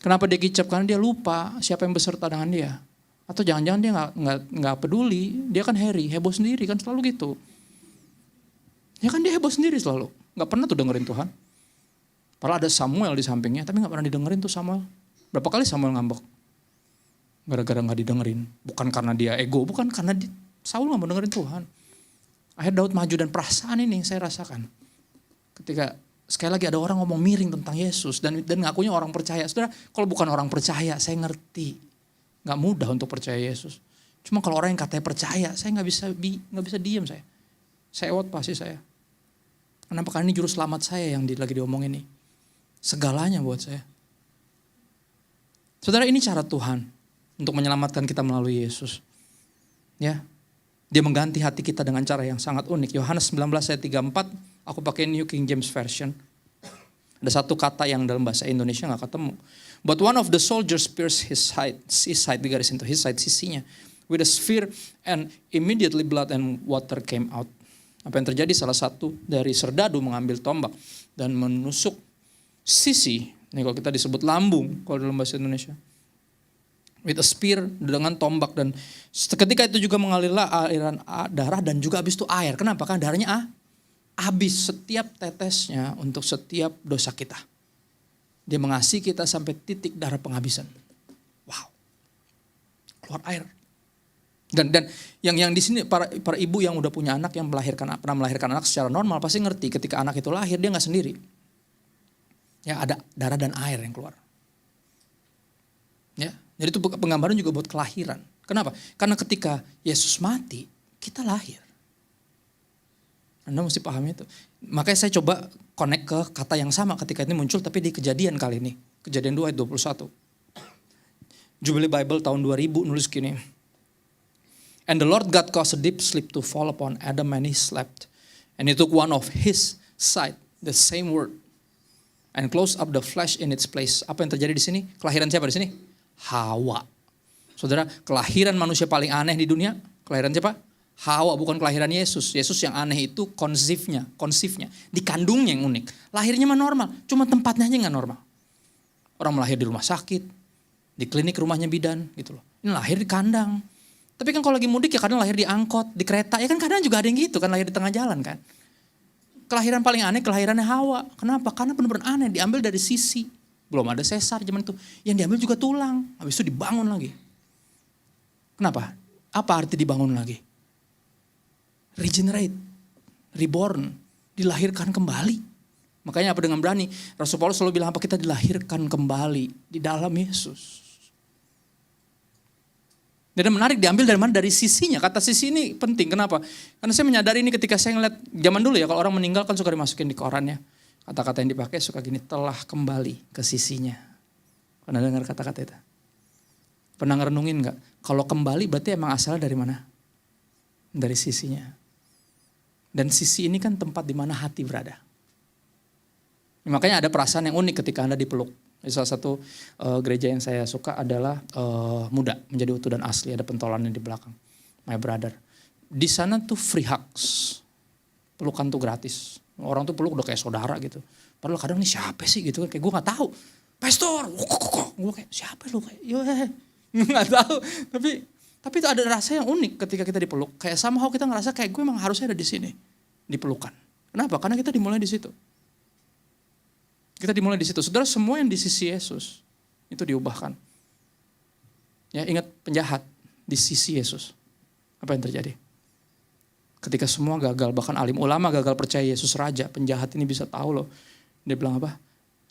Kenapa dia kicap? Karena dia lupa siapa yang beserta dengan dia. Atau jangan-jangan dia nggak peduli. Dia kan heboh sendiri kan selalu gitu. Ya kan dia heboh sendiri selalu. Gak pernah tuh dengerin Tuhan. Padahal ada Samuel di sampingnya. Tapi gak pernah didengerin tuh Samuel. Berapa kali Samuel ngambek. Gara-gara gak didengerin. Bukan karena dia ego. Bukan karena Saul gak mau dengerin Tuhan. Akhirnya Daud maju dan perasaan ini yang saya rasakan. Ketika sekali lagi ada orang ngomong miring tentang Yesus. Dan ngakunya orang percaya. Saudara, kalau bukan orang percaya saya ngerti. Gak mudah untuk percaya Yesus. Cuma kalau orang yang katanya percaya. Saya gak bisa diem saya. Sewot pasti saya. Kenapa? Karena ini juru selamat saya yang lagi diomong ini. Segalanya buat saya. Saudara, ini cara Tuhan untuk menyelamatkan kita melalui Yesus. Ya, Dia mengganti hati kita dengan cara yang sangat unik. Yohanes 19 ayat 34, aku pakai New King James Version. Ada satu kata yang dalam bahasa Indonesia nggak ketemu. But one of the soldiers pierced his side, digaris itu, his side, sisinya, with a spear, and immediately blood and water came out. Apa yang terjadi? Salah satu dari serdadu mengambil tombak dan menusuk sisi. Ini kalau kita disebut lambung kalau dalam bahasa Indonesia. With a spear, dengan tombak, dan ketika itu juga mengalirlah aliran darah dan juga habis itu air. Kenapa? Karena darahnya habis setiap tetesnya untuk setiap dosa kita. Dia mengasihi kita sampai titik darah penghabisan. Wow. Keluar air. Dan yang di sini para ibu yang udah punya anak, yang pernah melahirkan anak secara normal pasti ngerti ketika anak itu lahir dia nggak sendiri. Ya, ada darah dan air yang keluar. Ya, jadi itu penggambaran juga buat kelahiran. Kenapa? Karena ketika Yesus mati, kita lahir. Anda mesti paham itu. Makanya saya coba connect ke kata yang sama ketika ini muncul tapi di Kejadian kali ini. Kejadian 2 ayat 21. Jubilee Bible tahun 2000 nulis gini. And the Lord God caused a deep sleep to fall upon Adam and he slept. And he took one of his side, the same word, and closed up the flesh in its place. Apa yang terjadi di sini? Kelahiran siapa di sini? Hawa. Saudara, kelahiran manusia paling aneh di dunia, kelahiran siapa? Hawa, bukan kelahiran Yesus. Yesus yang aneh itu konsifnya, dikandungnya yang unik. Lahirnya mah normal, cuma tempatnya aja nggak normal. Orang melahir di rumah sakit, di klinik rumahnya bidan, gitu loh. Ini lahir di kandang. Tapi kan kalau lagi mudik ya kadang lahir di angkot, di kereta, ya kan kadang juga ada yang gitu kan, lahir di tengah jalan kan. Kelahiran paling aneh kelahirannya Hawa. Kenapa? Karena benar-benar aneh, diambil dari sisi. Belum ada sesar zaman itu. Yang diambil juga tulang, habis itu dibangun lagi. Kenapa? Apa arti dibangun lagi? Regenerate, reborn, dilahirkan kembali. Makanya apa dengan berani? Rasul Paulus selalu bilang apa? Kita dilahirkan kembali di dalam Yesus. Dan menarik diambil dari mana? Dari sisinya. Kata sisi ini penting. Kenapa? Karena saya menyadari ini ketika saya ngeliat zaman dulu ya, kalau orang meninggal kan suka dimasukin di korannya. Kata-kata yang dipakai suka gini, telah kembali ke sisinya. Pernah dengar kata-kata itu? Pernah ngerenungin gak? Kalau kembali berarti emang asalnya dari mana? Dari sisinya. Dan sisi ini kan tempat di mana hati berada. Makanya ada perasaan yang unik ketika Anda dipeluk. Salah satu gereja yang saya suka adalah muda, menjadi utuh dan asli. Ada pentolannya di belakang. My brother. Di sana tuh free hugs. Pelukan tuh gratis. Orang tuh peluk udah kayak saudara gitu. Padahal kadang nih siapa sih gitu. Kayak gue gak tahu. Pastor. Gue kayak siapa lu? Kayak, gak tahu. Tapi itu ada rasa yang unik ketika kita dipeluk. Kayak somehow kita ngerasa kayak gue emang harusnya ada di sini. Dipelukan. Kenapa? Karena kita dimulai di situ. Kita dimulai di situ. Saudara, semua yang di sisi Yesus itu diubahkan. Ya, ingat penjahat di sisi Yesus. Apa yang terjadi? Ketika semua gagal, bahkan alim ulama gagal percaya Yesus raja, penjahat ini bisa tahu loh. Dia bilang apa?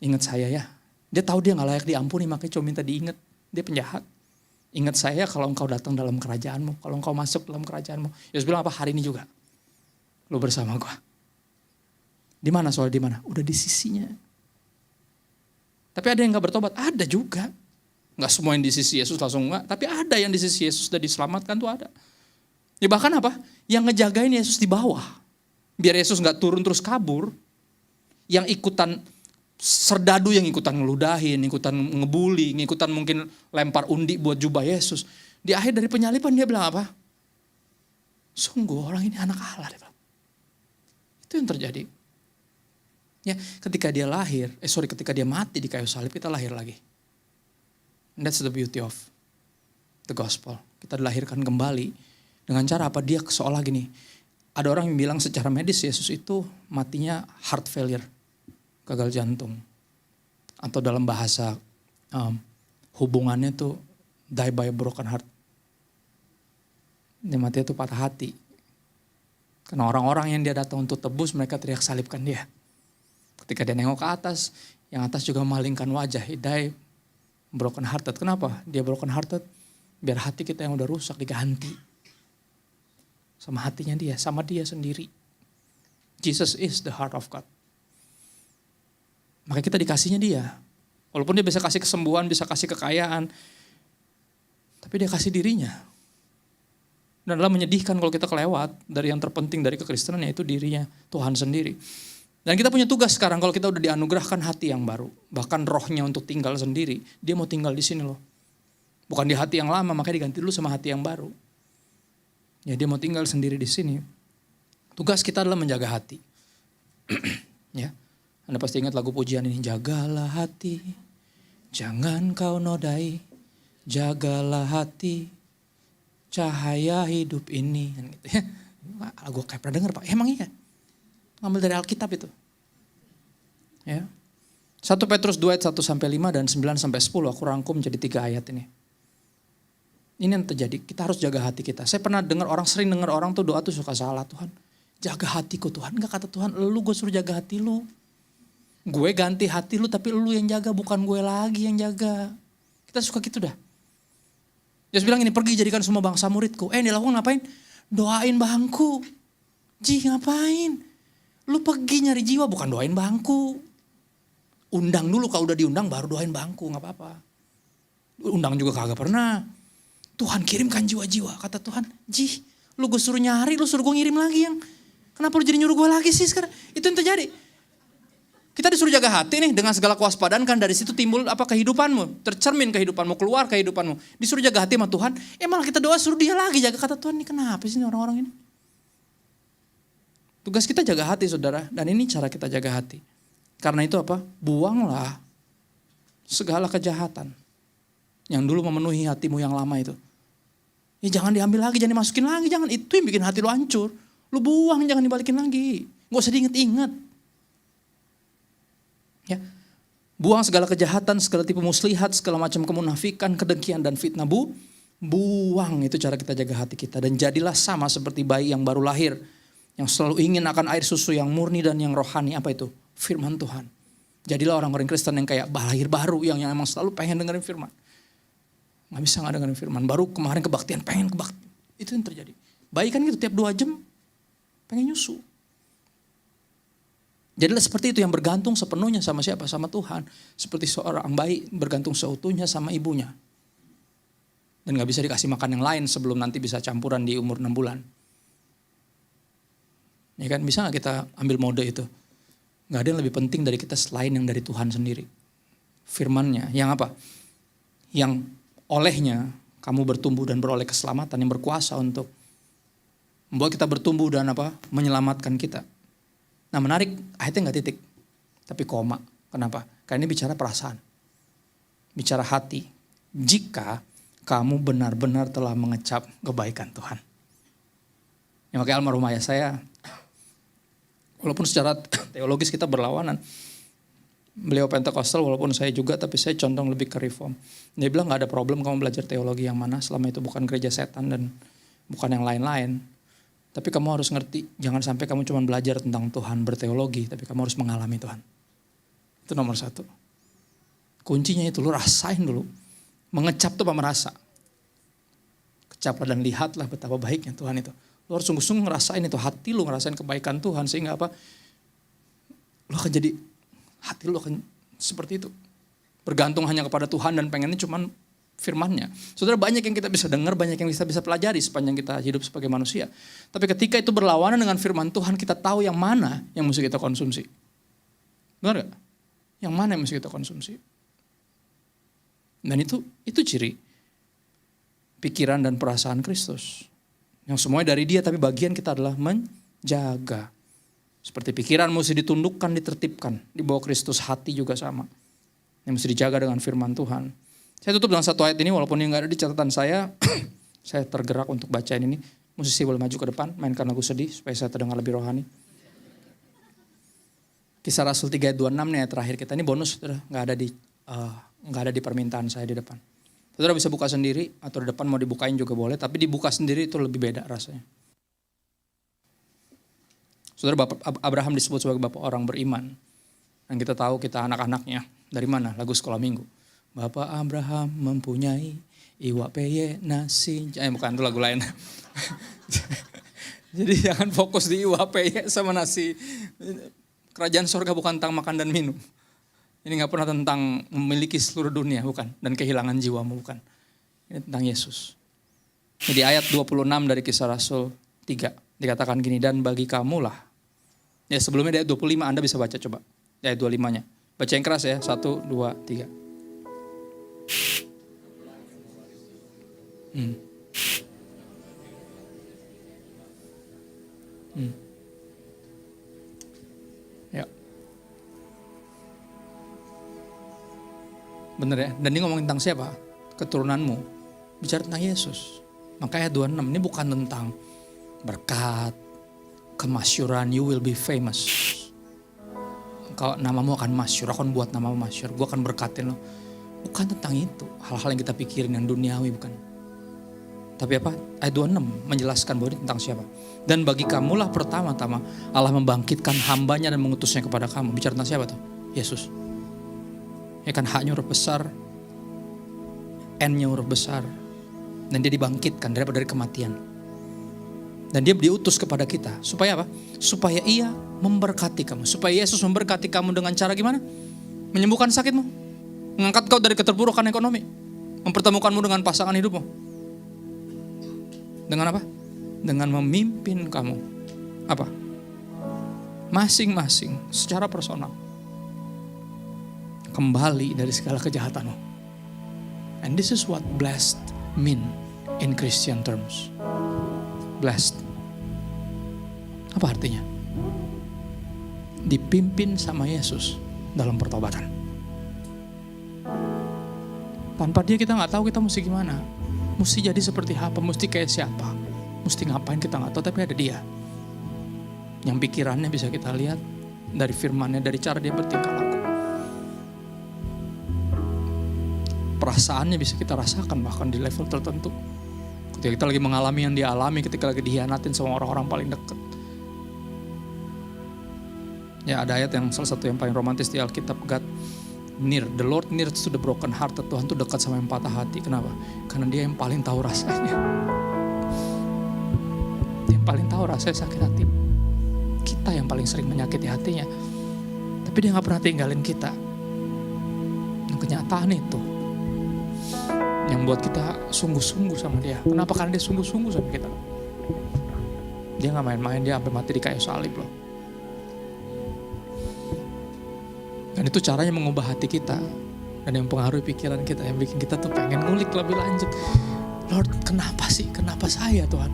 Ingat saya ya. Dia tahu dia gak layak diampuni, makanya cuma minta diingat. Dia penjahat. Ingat saya kalau engkau datang dalam kerajaanmu. Kalau engkau masuk dalam kerajaanmu. Yesus bilang apa? Hari ini juga. Lu bersama gua. Di mana soal di mana? Udah di sisinya. Tapi ada yang gak bertobat? Ada juga. Gak semua yang di sisi Yesus langsung enggak. Tapi ada yang di sisi Yesus sudah diselamatkan tuh ada. Ya bahkan apa? Yang ngejagain Yesus di bawah. Biar Yesus gak turun terus kabur. Yang ikutan serdadu, yang ikutan ngeludahin, ikutan ngebully, ikutan mungkin lempar undi buat jubah Yesus. Di akhir dari penyaliban dia bilang apa? Sungguh orang ini anak Allah. Dia bilang. Itu yang terjadi. Ya, ketika dia ketika dia mati di kayu salib, kita lahir lagi. And that's the beauty of the gospel. Kita dilahirkan kembali dengan cara apa? Dia seolah gini. Ada orang yang bilang secara medis Yesus itu matinya heart failure, gagal jantung. Atau dalam bahasa hubungannya tuh die by a broken heart. Dia mati itu patah hati. Karena orang-orang yang dia datang untuk tebus, mereka teriak salibkan dia. Ketika dia nengok ke atas, yang atas juga memalingkan wajah. He die broken hearted. Kenapa? Dia broken hearted biar hati kita yang udah rusak diganti. Sama hatinya dia, sama dia sendiri. Jesus is the heart of God. Maka kita dikasihnya dia. Walaupun dia bisa kasih kesembuhan, bisa kasih kekayaan. Tapi dia kasih dirinya. Dan adalah menyedihkan kalau kita kelewat dari yang terpenting dari kekristenan, yaitu dirinya, Tuhan sendiri. Dan kita punya tugas sekarang kalau kita udah dianugerahkan hati yang baru. Bahkan rohnya untuk tinggal sendiri. Dia mau tinggal di sini loh. Bukan di hati yang lama, makanya diganti dulu sama hati yang baru. Ya dia mau tinggal sendiri di sini. Tugas kita adalah menjaga hati. Ya, Anda pasti ingat lagu pujian ini. Jagalah hati, jangan kau nodai. Jagalah hati, cahaya hidup ini. Gitu ya. Lagu kayak pernah denger Pak, emang iya. Ngambil dari Alkitab itu. Ya. 1 Petrus 2 ayat 1-5 dan 9-10 aku rangkum jadi 3 ayat ini. Ini yang terjadi, kita harus jaga hati kita. Saya pernah sering dengar orang tuh doa tuh suka salah. Tuhan, jaga hatiku Tuhan. Enggak, kata Tuhan, lu gue suruh jaga hati lu. Gue ganti hati lu tapi lu yang jaga, bukan gue lagi yang jaga. Kita suka gitu dah. Yesus bilang ini, pergi jadikan semua bangsa muridku. Ini lakukan ngapain? Doain bangku. Ngapain? Lu pergi nyari jiwa, bukan doain bangku. Undang dulu, kalau udah diundang baru doain bangku, gak apa-apa. Undang juga kagak pernah. Tuhan kirimkan jiwa-jiwa, kata Tuhan. Lu gue suruh nyari, lu suruh gue ngirim lagi yang. Kenapa lu jadi nyuruh gue lagi sih sekarang? Itu yang terjadi. Kita disuruh jaga hati nih dengan segala kewaspadaan, kan dari situ timbul apa kehidupanmu. Tercermin kehidupanmu, keluar kehidupanmu. Disuruh jaga hati sama Tuhan, malah kita doa suruh dia lagi jaga. Kata Tuhan, ini kenapa sih orang-orang ini? Tugas kita jaga hati saudara, dan ini cara kita jaga hati. Karena itu apa? Buanglah segala kejahatan yang dulu memenuhi hatimu yang lama itu. Jangan diambil lagi, jangan dimasukin lagi, jangan. Itu yang bikin hati lu hancur. Lu buang, jangan dibalikin lagi. Gak usah diinget-inget. Ya. Buang segala kejahatan, segala tipu muslihat, segala macam kemunafikan, kedengkian dan fitnah. Buang, itu cara kita jaga hati kita. Dan jadilah sama seperti bayi yang baru lahir, yang selalu ingin akan air susu yang murni dan yang rohani. Apa itu? Firman Tuhan. Jadilah orang-orang Kristen yang kayak lahir baru, yang emang selalu pengen dengerin firman. Gak bisa gak dengerin firman. Baru kemarin kebaktian, pengen kebaktian. Itu yang terjadi. Bayi kan gitu, tiap 2 jam pengen nyusu. Jadilah seperti itu, yang bergantung sepenuhnya sama siapa? Sama Tuhan. Seperti seorang bayi bergantung seutuhnya sama ibunya. Dan gak bisa dikasih makan yang lain sebelum nanti bisa campuran di umur 6 bulan. Ya kan, bisa gak kita ambil mode itu? Gak ada yang lebih penting dari kita selain yang dari Tuhan sendiri. Firman-Nya, yang apa? Yang olehnya kamu bertumbuh dan beroleh keselamatan, yang berkuasa untuk membuat kita bertumbuh dan apa? Menyelamatkan kita. Nah menarik, ayatnya gak titik, tapi koma. Kenapa? Karena ini bicara perasaan. Bicara hati. Jika kamu benar-benar telah mengecap kebaikan Tuhan. Yang makanya almarhum ayah saya, walaupun secara teologis kita berlawanan. Beliau Pentakosta walaupun saya juga, tapi saya condong lebih ke Reform. Dia bilang gak ada problem kamu belajar teologi yang mana selama itu bukan gereja setan dan bukan yang lain-lain. Tapi kamu harus ngerti, jangan sampai kamu cuma belajar tentang Tuhan berteologi, tapi kamu harus mengalami Tuhan. Itu nomor 1. Kuncinya itu, lu rasain dulu. Mengecap tuh apa merasa. Kecaplah dan lihatlah betapa baiknya Tuhan itu. Lu harus sungguh-sungguh ngerasain itu, hati lu ngerasain kebaikan Tuhan, sehingga apa? Lu akan jadi, hati lu akan seperti itu. Bergantung hanya kepada Tuhan dan pengennya cuman firman-Nya. Saudara, banyak yang kita bisa dengar, banyak yang kita bisa pelajari sepanjang kita hidup sebagai manusia. Tapi ketika itu berlawanan dengan firman Tuhan, kita tahu yang mana yang mesti kita konsumsi. Benar gak? Yang mana yang mesti kita konsumsi. Dan itu ciri pikiran dan perasaan Kristus. Yang semuanya dari Dia, tapi bagian kita adalah menjaga. Seperti pikiran mesti ditundukkan, ditertibkan. Di bawah Kristus, hati juga sama. Yang mesti dijaga dengan firman Tuhan. Saya tutup dengan 1 ayat ini, walaupun ini gak ada di catatan saya. Saya tergerak untuk bacain ini. Musisi boleh maju ke depan, mainkan lagu sedih supaya saya terdengar lebih rohani. Kisah Rasul 3 ayat 26 nih ayat terakhir kita. Ini bonus, saudara. Gak ada di permintaan saya di depan. Saudara bisa buka sendiri, atau di depan mau dibukain juga boleh. Tapi dibuka sendiri itu lebih beda rasanya. Saudara, Abraham disebut sebagai bapak orang beriman. Dan kita tahu kita anak-anaknya. Dari mana? Lagu sekolah minggu. Bapak Abraham mempunyai iwak peye nasi. Bukan, itu lagu lain. Jadi jangan fokus di iwak peye sama nasi. Kerajaan sorga bukan tentang makan dan minum. Ini gak pernah tentang memiliki seluruh dunia, bukan. Dan kehilangan jiwamu, bukan. Ini tentang Yesus. Jadi ayat 26 dari Kisah Rasul 3. Dikatakan gini, dan bagi kamulah Ya sebelumnya di ayat 25 Anda bisa baca coba. Di ayat 25-nya. Baca yang keras ya. 1, 2, 3. Ya. Bener ya. Dan ini ngomongin tentang siapa? Keturunanmu. Bicara tentang Yesus. Makanya ayat 26 ini bukan tentang berkat, kemasyuran, you will be famous. Engkau namamu akan masyur, aku akan buat namamu masyur, gue akan berkatin lo. Bukan tentang itu, hal-hal yang kita pikirin yang duniawi bukan. Tapi apa? Ayat 26 menjelaskan bahwa ini tentang siapa. Dan bagi kamulah pertama-tama Allah membangkitkan hambanya dan mengutusnya kepada kamu. Bicara tentang siapa tuh? Yesus. Ya kan haknya huruf besar, N-nya huruf besar. Dan dia dibangkitkan dari kematian. Dan dia diutus kepada kita. Supaya apa? Supaya ia memberkati kamu. Supaya Yesus memberkati kamu dengan cara gimana? Menyembuhkan sakitmu. Mengangkat kau dari keterpurukan ekonomi. Mempertemukanmu dengan pasangan hidupmu. Dengan apa? Dengan memimpin kamu. Apa? Masing-masing secara personal. Kembali dari segala kejahatanmu. And this is what blessed mean in Christian terms. Blessed. Apa artinya? Dipimpin sama Yesus dalam pertobatan. Tanpa dia kita gak tahu kita mesti gimana. Mesti jadi seperti apa, mesti kayak siapa. Mesti ngapain kita gak tahu, tapi ada dia. Yang pikirannya bisa kita lihat dari firman-Nya, dari cara dia bertingkah laku. Perasaannya bisa kita rasakan bahkan di level tertentu. Ketika kita lagi mengalami yang dia alami, ketika lagi dihianatin sama orang-orang paling dekat. Ya ada ayat yang salah satu yang paling romantis di Alkitab, God near, the Lord near to the broken hearted. Tuhan tuh dekat sama yang patah hati. Kenapa? Karena dia yang paling tahu rasanya. Dia yang paling tahu rasanya sakit hati. Kita yang paling sering menyakiti hatinya. Tapi dia gak pernah tinggalin kita. Yang kenyataan itu yang buat kita sungguh-sungguh sama dia. Kenapa? Karena dia sungguh-sungguh sama kita. Dia gak main-main, dia sampai mati di kayu salib loh. Dan itu caranya mengubah hati kita. Dan yang mempengaruhi pikiran kita, yang bikin kita tuh pengen ngulik lebih lanjut. Lord, kenapa sih? Kenapa saya Tuhan?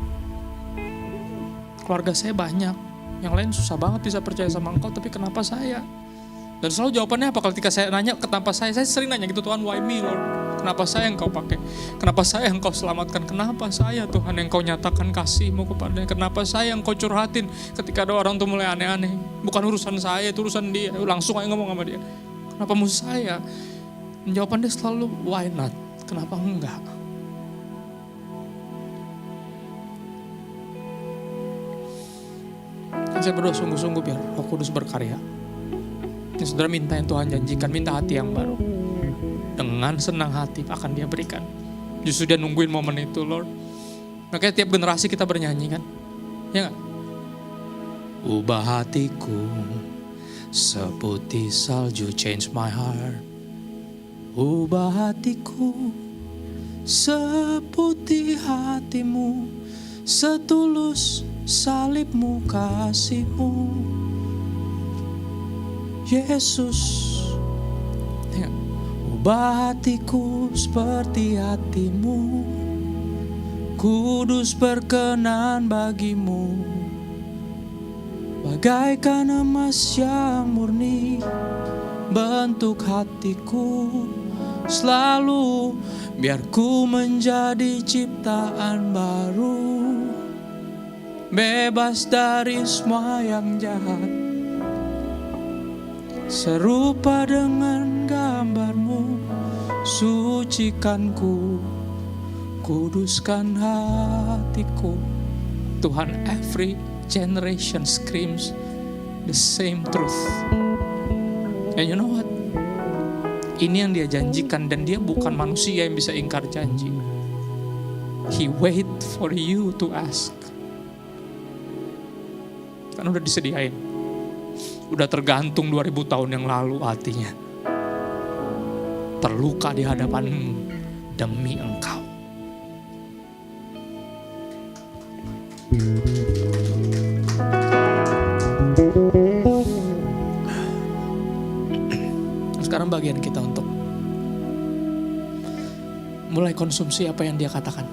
Keluarga saya banyak. Yang lain susah banget bisa percaya sama Engkau, tapi kenapa saya? Dan selalu jawabannya apa? Ketika saya nanya kenapa saya sering nanya gitu, Tuhan, why me Lord? Kenapa saya yang Kau pakai? Kenapa saya yang Kau selamatkan? Kenapa saya Tuhan yang Kau nyatakan kasih-Mu kepadanya? Kenapa saya yang Kau curhatin ketika ada orang tuh mulai aneh-aneh? Bukan urusan saya, itu urusan dia. Langsung aja ngomong sama dia. Kenapa mesti saya? Jawaban dia selalu why not? Kenapa enggak? Dan saya berdoa sungguh-sungguh biar Roh Kudus berkarya. Yang saudara minta yang Tuhan janjikan, minta hati yang baru. Dengan senang hati akan dia berikan. Justru dia nungguin momen itu Lord. Makanya tiap generasi kita bernyanyi kan. Ya gak? Ubah hatiku seputih salju, change my heart. Ubah hatiku seputih hatimu, setulus salibmu kasihmu. Yesus, ya. Ubah hatiku seperti hatimu, kudus berkenan bagimu, bagaikan emas yang murni. Bentuk hatiku selalu, biar ku menjadi ciptaan baru, bebas dari semua yang jahat, serupa dengan gambar-Mu. Sucikan ku, kuduskan hatiku. Tuhan, every generation screams the same truth. And you know what? Ini yang dia janjikan, dan dia bukan manusia yang bisa ingkar janji. He wait for you to ask. Kan udah disediain. Udah tergantung 2000 tahun yang lalu hatinya. Terluka di hadapanmu demi Engkau. Sekarang bagian kita untuk mulai konsumsi apa yang dia katakan.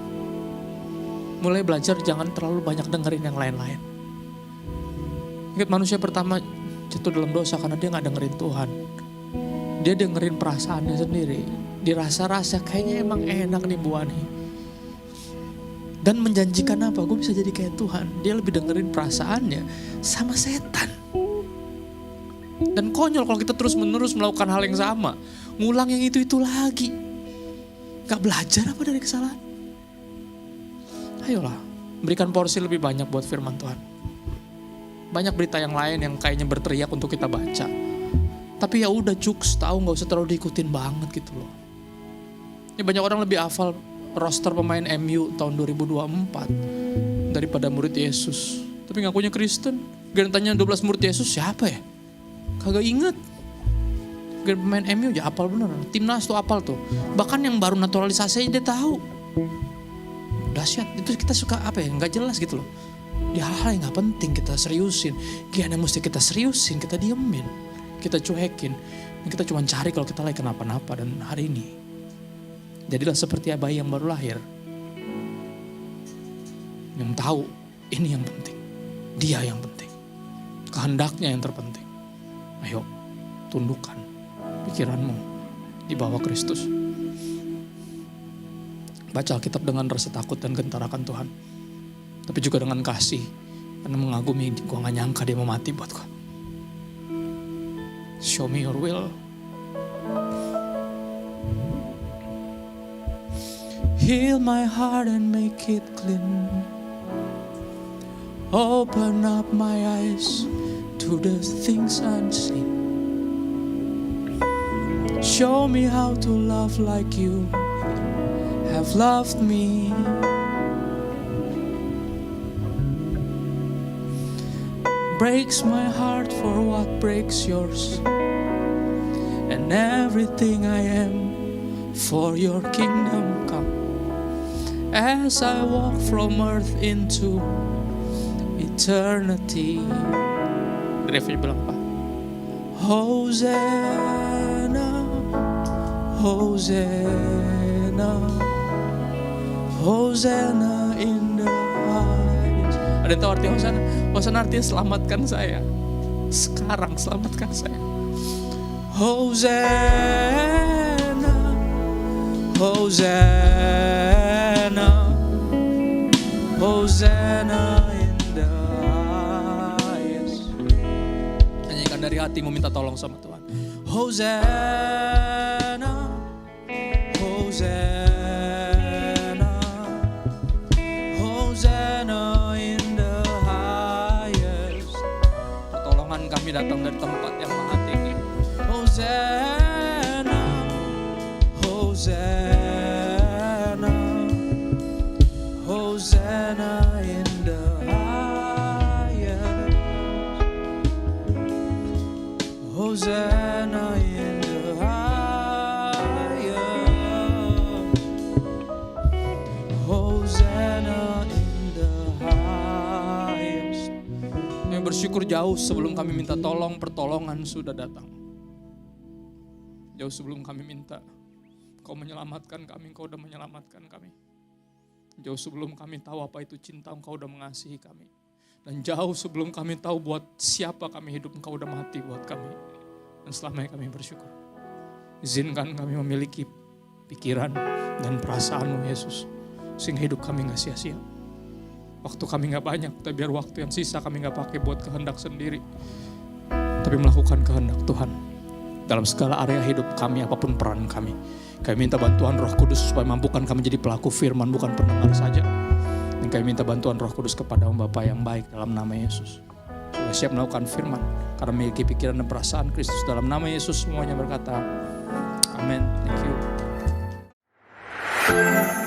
Mulai belajar jangan terlalu banyak dengerin yang lain-lain. Ingat manusia pertama jatuh dalam dosa karena dia gak dengerin Tuhan. Dia dengerin perasaannya sendiri. Dirasa-rasa kayaknya emang enak nih buah nih. Dan menjanjikan apa? Gue bisa jadi kayak Tuhan. Dia lebih dengerin perasaannya sama setan. Dan konyol kalau kita terus menerus melakukan hal yang sama. Ngulang yang itu lagi. Gak belajar apa dari kesalahan? Ayolah, berikan porsi lebih banyak buat firman Tuhan. Banyak berita yang lain yang kayaknya berteriak untuk kita baca. Tapi ya udah cuks, tahu gak usah terlalu diikutin banget gitu loh. Ini banyak orang lebih hafal roster pemain MU tahun 2024 daripada murid Yesus. Tapi ngakunya Kristen. Gak tanya 12 murid Yesus siapa ya? Kagak inget. Gak pemain MU aja apal bener. Timnas tuh apal tuh. Bahkan yang baru naturalisasi dia tahu. Dahsyat. Itu kita suka apa ya? Gak jelas gitu loh. Di hal-hal yang gak penting kita seriusin. Gimana mesti kita seriusin, kita diemin. Kita cuekin. Dan kita cuma cari kalau kita lagi kenapa-napa. Dan hari ini jadilah seperti bayi yang baru lahir. Yang tahu ini yang penting. Dia yang penting. Kehendaknya yang terpenting. Ayo tundukkan pikiranmu di bawah Kristus. Baca Alkitab dengan rasa takut dan gentar akan Tuhan. Tapi juga dengan kasih. Karena mengagumi, gue gak nyangka dia mau mati buat gue. Show me your will. Heal my heart and make it clean. Open up my eyes to the things unseen. Show me how to love like you have loved me. Breaks my heart for what breaks yours. And everything I am for your kingdom come. As I walk from earth into eternity. Refnya bilang apa? Hosanna, Hosanna, Hosanna in the highest. Ada yang tahu arti Hosanna? Hosanna artinya selamatkan saya. Sekarang selamatkan saya. Hosanna, Hosanna, Hosanna in the highest. Nyanyikan dari hatimu, minta tolong sama Tuhan. Hosanna, Hosanna, Hosanna in the highest. Pertolongan kami datang dari tempat yang maha tinggi. Hosanna, Hosanna, Hosanna in the highest. Hosanna in the highest. Hosanna in the highest. Kami bersyukur jauh sebelum kami minta tolong, pertolongan sudah datang. Jauh sebelum kami minta, Kau menyelamatkan kami, Kau udah menyelamatkan kami. Jauh sebelum kami tahu apa itu cinta, Engkau udah mengasihi kami. Dan jauh sebelum kami tahu buat siapa kami hidup, Engkau udah mati buat kami. Dan selamanya kami bersyukur. Izinkan kami memiliki pikiran dan perasaan-Mu Yesus. Sehingga hidup kami gak sia-sia. Waktu kami gak banyak, tapi biar waktu yang sisa kami gak pakai buat kehendak sendiri. Tapi melakukan kehendak Tuhan. Dalam segala area hidup kami, apapun peran kami. Kami minta bantuan Roh Kudus supaya mampukan kami jadi pelaku firman, bukan pendengar saja. Dan kami minta bantuan Roh Kudus kepada Bapa yang baik dalam nama Yesus. Supaya siap melakukan firman. Karena memiliki pikiran dan perasaan Kristus. Dalam nama Yesus semuanya berkata, amin. Thank you.